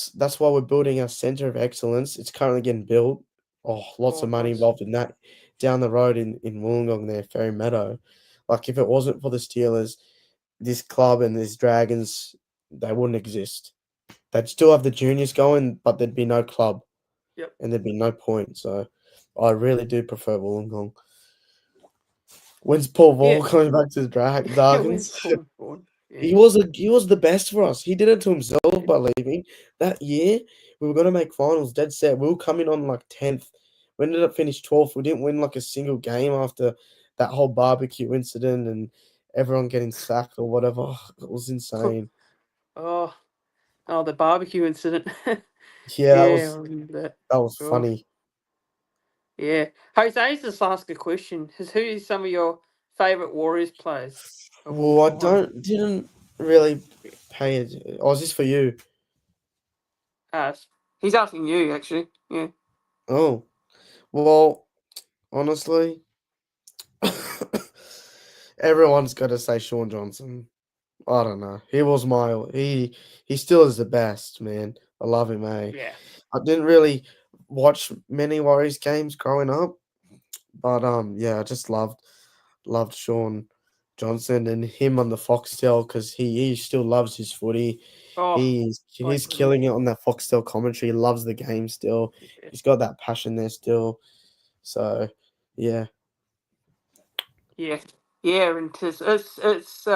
center of excellence. It's currently getting built. Oh, lots oh, of money nice. involved in that. Down the road in Wollongong there, Ferry Meadow. Like if it wasn't for the Steelers, this club and these Dragons, they wouldn't exist. They'd still have the juniors going, but there'd be no club Yep. and there'd be no point. So I really do prefer Wollongong. When's Paul Yeah. Vaughn coming back to the When's Dragons? Paul born? Yeah. He was the best for us. He did it to himself Yeah. by leaving. That year, we were gonna make finals, dead set. We were coming on like 10th. We ended up finish 12th. We didn't win like a single game after that whole barbecue incident and everyone getting sacked or whatever. It was insane. Oh, oh, the barbecue incident. Yeah, that Yeah, I was remember that. that was Oh, funny. yeah. Jose, just ask a question. Who is some of your favourite Warriors players of all Well, I time? didn't really pay it. Oh, is this for you? Uh, he's asking you, actually. Yeah. Oh, well, honestly, everyone's got to say Sean Johnson. I don't know. He still is the best, man. I love him, eh? Yeah. I didn't really watch many Warriors games growing up, but yeah, I just loved Sean Johnson and him on the Foxtel because he still loves his footy. Oh, He's great footy. killing it on that Foxtel commentary. He loves the game still. Yeah. He's got that passion there still. So yeah. Yeah, yeah, and it's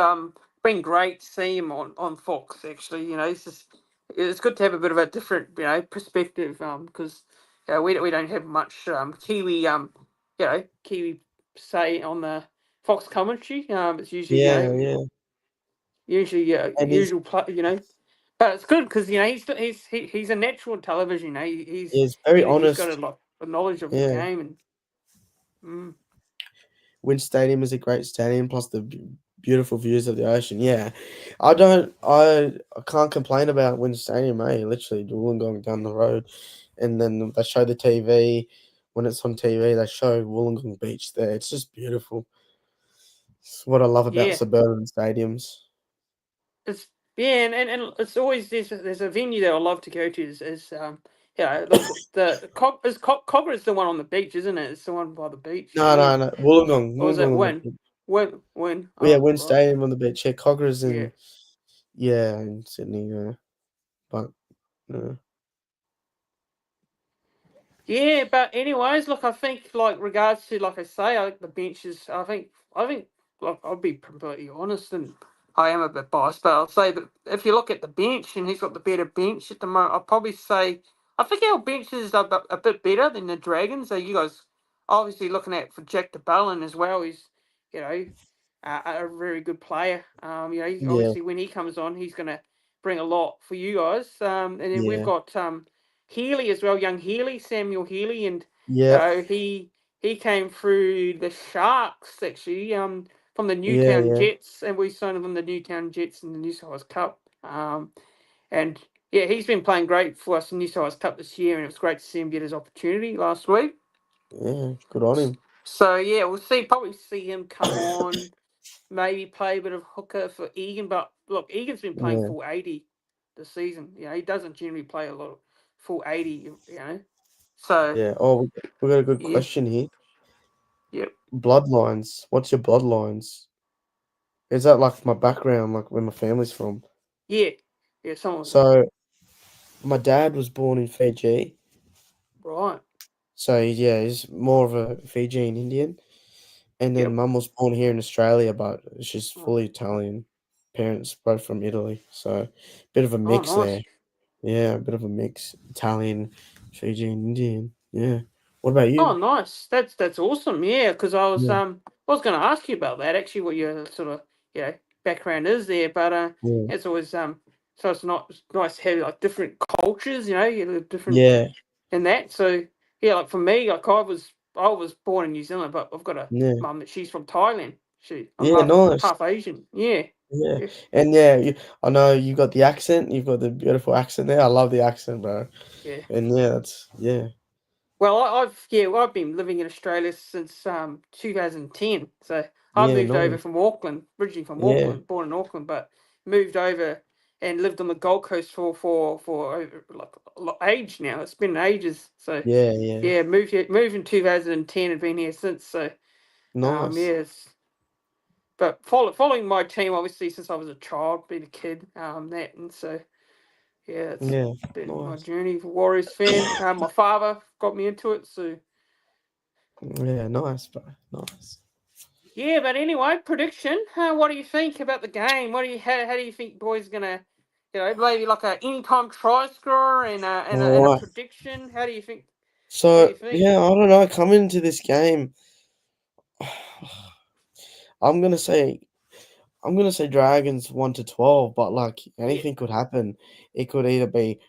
been great to see him on Fox. Actually, it's good to have a bit of a different perspective because we don't have much Kiwi Kiwi say on the Fox commentary. It's usually Yeah, yeah. usually And he's usual play. But it's good because he's a natural in television. He's very He's got a honest. lot of knowledge of the Yeah. game, and mm, Wynn Stadium is a great stadium, plus the beautiful views of the ocean. Yeah, I can't complain about Wynn Stadium, eh? Literally, Wollongong down the road, and then they show the TV. When it's on TV, they show Wollongong Beach there. It's just beautiful. It's what I love about yeah, suburban stadiums. it's yeah, and it's always there's a venue that I love to go to is yeah Cogger is the one on the beach, isn't it? It's the one by the beach. No, Yeah, no, no. Wollongong, or was that Wollongong on the Win? beach. Win? Well, yeah, Oh Wynn right, Stadium on the beach. Yeah, Cogger's yeah. in yeah in Sydney. Yeah, but yeah, Yeah, but anyways, look, I think like regards to like I say, the benches. I think like I'll be completely honest, and I am a bit biased, but I'll say that if you look at the bench, and he's got the better bench at the moment, I'll probably say I think our bench is a bit better than the Dragons. So you guys obviously looking at for Jack de Belin as well. He's you know a very good player. yeah, Obviously when he comes on, he's going to bring a lot for you guys. And then we've yeah, got Healy as well, young Healy, Samuel Healy, and yeah, he came through the Sharks actually, from the yeah, Newtown yeah, Jets, and we signed him from the Newtown Jets in the New South Wales Cup. And yeah, he's been playing great for us in New South Wales Cup this year, and it was great to see him get his opportunity last week. yeah. Good on him. So yeah, we'll probably see him come on, maybe play a bit of hooker for Egan. But look, Egan's been playing Yeah, full 80 this season. He doesn't generally play a lot of full 80. So yeah. Oh, we got a good yeah, question here. yep, Bloodlines. What's your bloodlines? Is that like my background, like where my family's from? yeah, yeah. Someone So my dad was born in Fiji. right. So yeah, he's more of a Fijian Indian. And then Yep. mum was born here in Australia, but she's Oh, fully Italian. Parents both from Italy. So bit of a oh, mix there. nice. Yeah, a bit of a mix. Italian, Fijian, Indian. Yeah. What about Oh, you? nice. That's awesome. Yeah, because Yeah. I was going to ask you about that actually, what your sort of background is there, but Yeah. it's always so it's not it's nice to have like different cultures, different Yeah. in that. So yeah, like for me, like I was born in New Zealand, but I've got a Yeah. mum that she's from Thailand. I'm Yeah, half nice. half Asian. Yeah, Yeah. yeah, And yeah, I know you got the accent. You've got the beautiful accent there. I love the accent, bro. yeah. And yeah, that's yeah. Well, I've been living in Australia since 2010. So I Yeah, moved over nice. from Auckland, originally from Yeah. Auckland, born in Auckland, but moved over and lived on the Gold Coast for like age now. It's been ages. So Yeah, yeah. yeah, moved in 2010 and been here since. So Nice. yes, but following my team obviously since I was a child, being a kid, that and so yeah, it's Yeah. been my Nice. journey for Warriors fan. My father got me into it, so. Yeah, nice, bro. Nice. Yeah, but anyway, prediction. What do you think about the game? How do you think boys gonna, maybe like a anytime try scorer and a Alright. prediction? How do you think? What do So you think? yeah, I don't know. Coming into this game, I'm gonna say I'm gonna say Dragons 1 to 12, but like Yeah. anything could happen. It could either be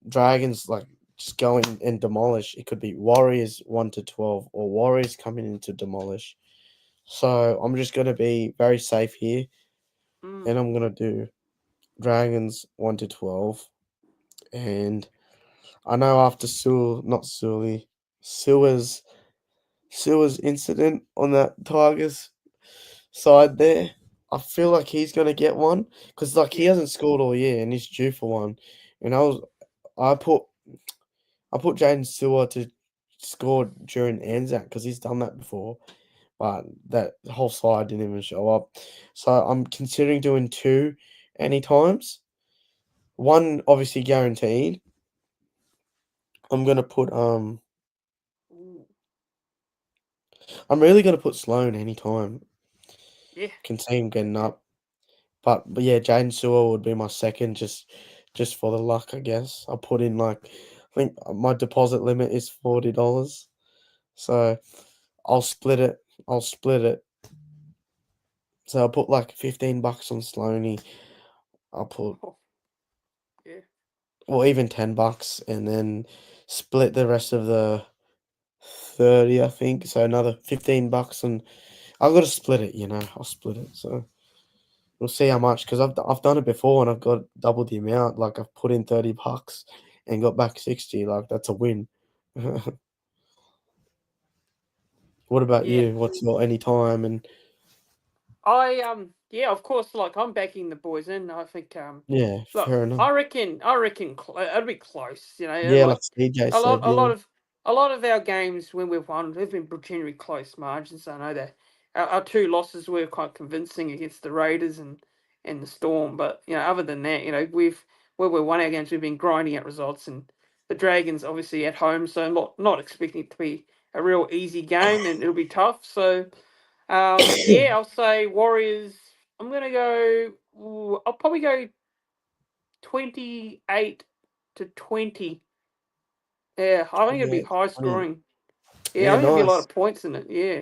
Dragons like just go in and demolish. It could be Warriors 1 to 12 or Warriors coming in to demolish. So I'm just gonna be very safe here, Mm, and I'm gonna do Dragons 1 to 12. And I know after Sewer's incident on that Tigers side there, I feel like he's gonna get one because like he yeah. hasn't scored all year and he's due for one. And I put Jaden Sewer to score during Anzac because he's done that before, but that whole side didn't even show up. So I'm considering doing two anytimes. One obviously guaranteed. I'm gonna put Ooh, I'm really gonna put Sloan anytime. yeah. Can see him getting Yeah. up. But yeah, Jaden Sewell would be my second, just for the luck, I guess. I'll put in like I think my deposit limit is $40, so I'll split it. I'll split it. So I'll put like $15 on Sloaney. I'll put Yeah. or even $10, and then split the rest of the 30, I think. So another $15, and I've got to split it. I'll split it. So we'll see how much, because I've done it before and I've got double the amount. Like I've put in $30 and got back 60. Like that's a win. What about Yeah. you? What's your anytime and Yeah, of course, like I'm backing the boys in. I think yeah, look, fair enough. I reckon it'll be close, Yeah, like like CJ a lot said, a yeah. lot of a lot of our games when we've won have been generally close margins. I know that our two losses were quite convincing against the Raiders and the Storm, but other than that, we've where we won our games, we've been grinding out results, and the Dragons obviously at home, so not expecting it to be a real easy game, and it'll be tough. So yeah, I'll say Warriors. I'm gonna go. I'll probably go 28-20. Yeah, I think it'll be 28 to high 20. scoring. Yeah, I Yeah, think there'll be a lot nice. of points in it. Yeah.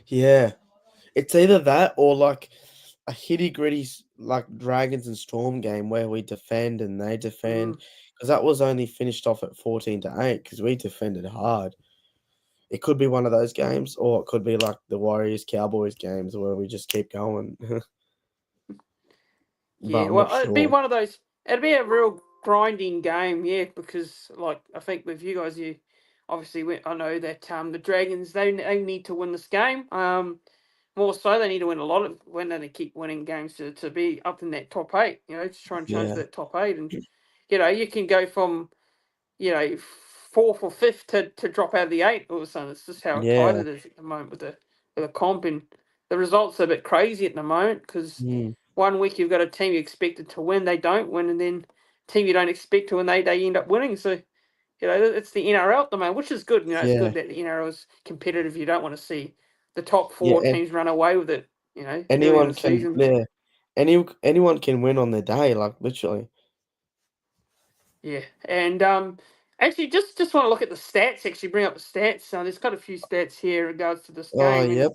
Yeah. It's either that or like a hitty gritty like Dragons and Storm game where we defend and they defend, Mm. because that was only finished off at 14-8 because we defended hard. It could be one of those games, or it could be like the Warriors Cowboys games where we just keep going. But Yeah. I'm not Well, it'd be sure. one of those. It'd be a real grinding game. Yeah, because like I think with you guys, you obviously I know that the Dragons they need to win this game. More so, they need to win a lot of when they keep winning games to be up in that top eight. To try and challenge Yeah. that top eight, and you can go from fourth or fifth to drop out of the eight all of a sudden. It's just how tight Yeah. it is at the moment with the comp, and the results are a bit crazy at the moment because Mm. one week you've got a team you expected to win, they don't win, and then team you don't expect to win, they end up winning. So it's the NRL at the moment, which is good. It's Yeah. good that the NRL is competitive. You don't want to see the top Yeah. four teams run away with it. Early in Anyone the can, season. yeah. Anyone can win on their day, like literally. Yeah, and actually, just want to look at the stats. Actually, bring up the stats. There's got a few stats here in regards to this Oh, game, and yep.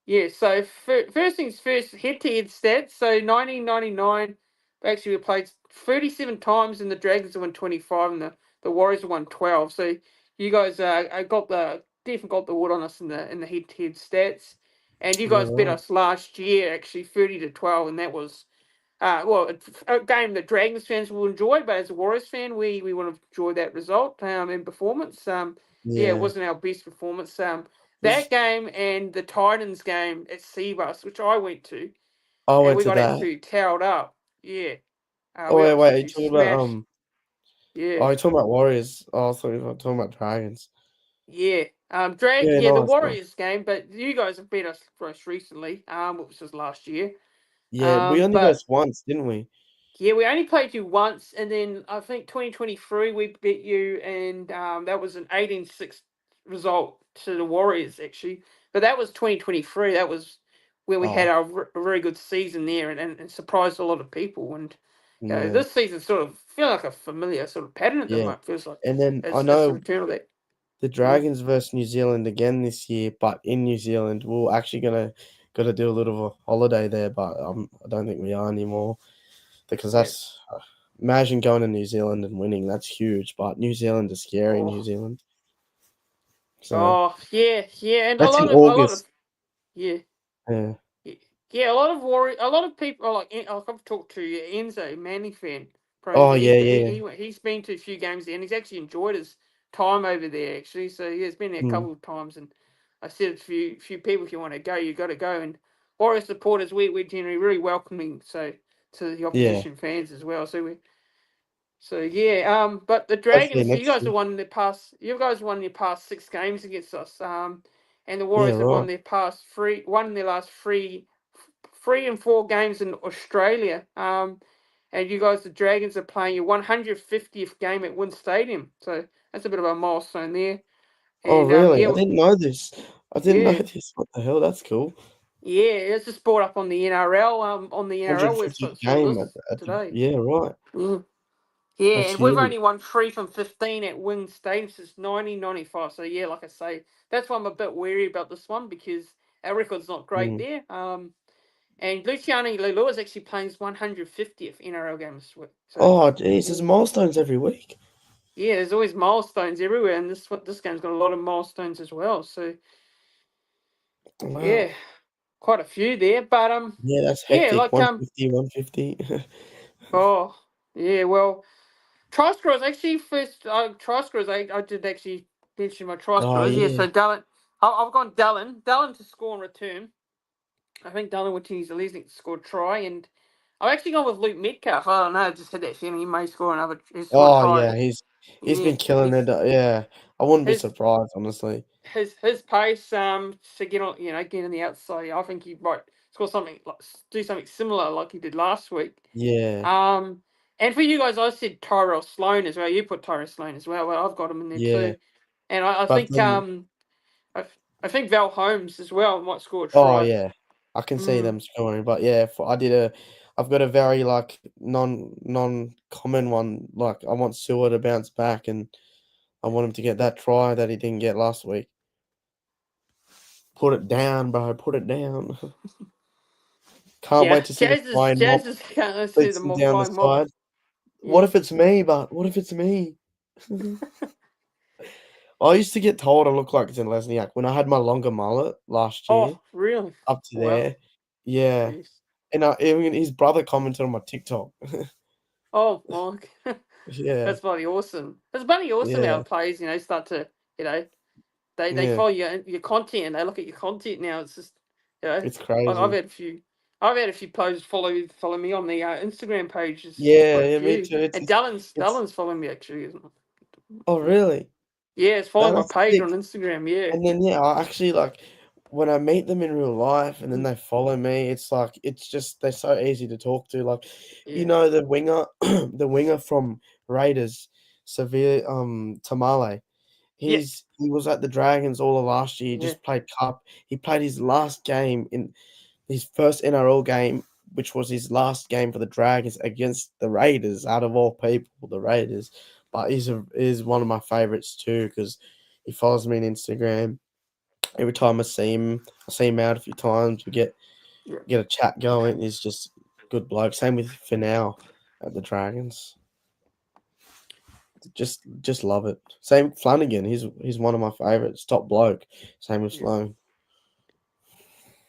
yeah. So first things first, head-to-head stats. So 1999, actually we played 37 times, and the Dragons have won 25, and the Warriors have won 12. So you guys got the definitely got the wood on us in the head-to-head stats, and you Yeah, guys beat right. us last year actually 30-12, and that was it's a game that Dragons fans will enjoy, but as a Warriors fan, we want to enjoy that result and performance. Yeah, it Yeah. wasn't our best performance. That Was game and the Titans game at Seabus, which I went to, I and went we to got that. absolutely towed up. Yeah, Oh, we got wait, are you absolutely talking about, smashed. Yeah, you're talking about Warriors. Oh, I thought you were talking about Dragons. yeah. Yeah, The nice, nice. Warriors game, but you guys have beat us most recently. Which was last year. Yeah, we only But lost once, didn't we? yeah, we only played you once, and then I think 2023 we beat you, and that was an 18-6 result to the Warriors, actually. But that was 2023. That was where we had Oh, a very good season there, and surprised a lot of people. And yeah, this season sort of feel like a familiar sort of pattern at the yeah. moment. Feels like And then I it's the know return of that. the Yeah, Dragons versus New Zealand again this year, but in New Zealand, we're actually gonna do a little of a holiday there, but I don't think we are anymore, because yeah. that's imagine going to New Zealand and winning. That's huge, but New Zealand is scary. New Oh, Zealand, so oh, yeah, yeah, and that's in a lot of August. yeah. Yeah, Yeah, yeah, a lot of people are like I've talked to Enzo, Manly fan, pros. oh, yeah, yeah, yeah. He's been to a few games there, and he's actually enjoyed his time over there. Actually, so yeah, he's been there a Mm, couple of times, and I said to few people, if you want to go, you got to go. And Warriors supporters, we're generally really welcoming, so to the yeah. opposition fans as well. So yeah, but the Hopefully Dragons, so next year. you guys won your past 6 games against us. And the Yeah, Warriors have won right. their past won their last 3 and 4 games in Australia. And you guys, the Dragons, are playing your 150th game at Wynn Stadium. So that's a bit of a milestone there. Oh, And really? I didn't know this. I didn't know yeah, this. What the hell? That's cool. yeah, it's just brought up on the NRL website. 150th Saw game this at the today. yeah, right. Mm. Yeah, That's and we've huge. only won 3 from 15 at Wing Stadium since 1995. So yeah, like I say, that's why I'm a bit wary about this one because our record's not great Mm, there. And Luciano Leilua is actually playing his 150th NRL game this week. So Oh, geez, there's yeah, milestones every week. yeah, there's always milestones everywhere, and this game's got a lot of milestones as well. So Wow. yeah, quite a few there. But Yeah, that's yeah, hectic. like 150, 150. oh yeah, well, try scorers actually first. Try scorers. I did actually mention my try Oh, scorers. Yeah, yeah. so Dallin, I've gone Dallin to score and return. I think Dallin would choose the least to score a try, and I've actually gone with Luke Metcalf. I don't know, I just had that feeling he may score another. He'll score a Oh, try. yeah, he's Yeah, been killing it. Yeah, I wouldn't be his surprised, honestly. his pace to get on, get on the outside. I think he might score something like do something similar like he did last week. Yeah, Um, and for you guys, I said Tyrell Sloan as well. You put Tyrell Sloan as well. Well, I've got him in there yeah. too. And I But think I, I think Val Holmes as well might score a oh, try. yeah, I can see Mm, them scoring. But yeah, I've got a very like non-common one. Like I want Sewer to bounce back, and I want him to get that try that he didn't get last week. Put it down, bro. Put it down. Can't yeah, wait to see the Jazz flying is kind of see the Blitzing mob down the flying mob. side. What Yeah. if it's me? But what if it's me? I used to get told I look like Lesniak when I had my longer mullet last year, Oh, really? up to Wow. there. Yeah, Jeez. and even his brother commented on my TikTok. Oh, well, Yeah, that's bloody awesome. It's bloody awesome how yeah, players, start to, you know, they yeah. follow your content and they look at your content now. It's just, you know, It's I've crazy. had a few, I've had a few players follow me on the Instagram page. There's quite Yeah, a yeah, me few, too. and Dylan's It's following me actually, isn't oh, it? really? Yeah, it's No, following my that's page sick. on Instagram. Yeah, And then, yeah, I actually, like, when I meet them in real life and then Mm, they follow me, it's like it's just they're so easy to talk to, like, yeah, the winger the winger from Raiders, Severe, Tamale, yeah, he was at the Dragons all of last year, he yeah, just played cup. He played his last game in his first NRL game, which was his last game for the Dragons against the Raiders, out of all people, the Raiders. But he's one of my favorites too because he follows me on Instagram. Every time I see him out a few times. We yeah, get a chat going. He's just good bloke. Same with Finau at the Dragons. Just love it. Same Flanagan. He's one of my favorites. Top bloke. Same with yeah. Sloan.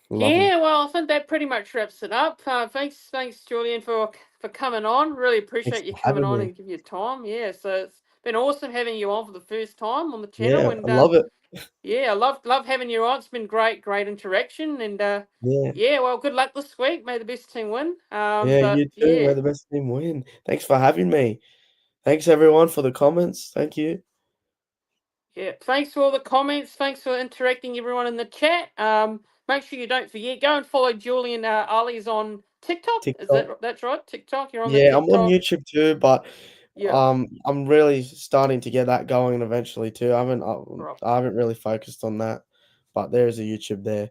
Love him. Yeah, well, I think that pretty much wraps it up. Thanks, Julian, for coming on. Really Thanks appreciate you for coming having on me. and give your time. Yeah, so it's been awesome having you on for the first time on the channel, Yeah, and I love it. yeah, I love having you on. It's been great interaction, and Yeah. yeah, well, good luck this week. May the best team win. Yeah, But you too. May yeah, the best team win. Thanks for having me. Thanks everyone for the comments. Thank you. yeah. Thanks for all the comments. Thanks for interacting, everyone in the chat. Make sure you don't forget go and follow Julian Ali's on TikTok. Is TikTok. that's right? TikTok. You're on the Yeah, I'm on TikTok. YouTube too, but Yeah. I'm really starting to get that going eventually too. Right. I haven't really focused on that, but there is a YouTube there.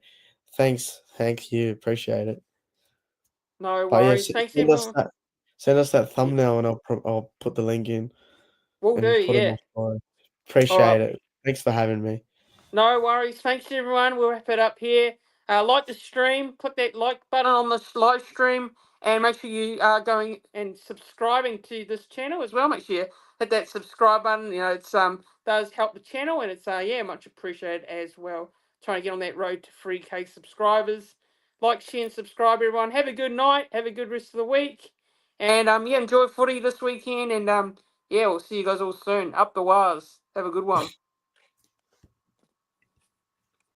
Thank you, appreciate it. No But yeah, worries. Thanks, everyone. send us that Yeah, thumbnail, and I'll put the link in will do. and put it Yeah. on story. All right. Appreciate it. Thanks for having me. No worries. Thanks, everyone. We'll wrap it up here. Like the stream. Click that like button on this live stream, and make sure you are going and subscribing to this channel as well. Make sure you hit that subscribe button. It's does help the channel, and it's yeah much appreciated as well. Trying to get on that road to 3K subscribers. Like, share, and subscribe, everyone. Have a good night. Have a good rest of the week, and yeah, enjoy footy this weekend. And yeah, we'll see you guys all soon. Up the wires. Have a good one.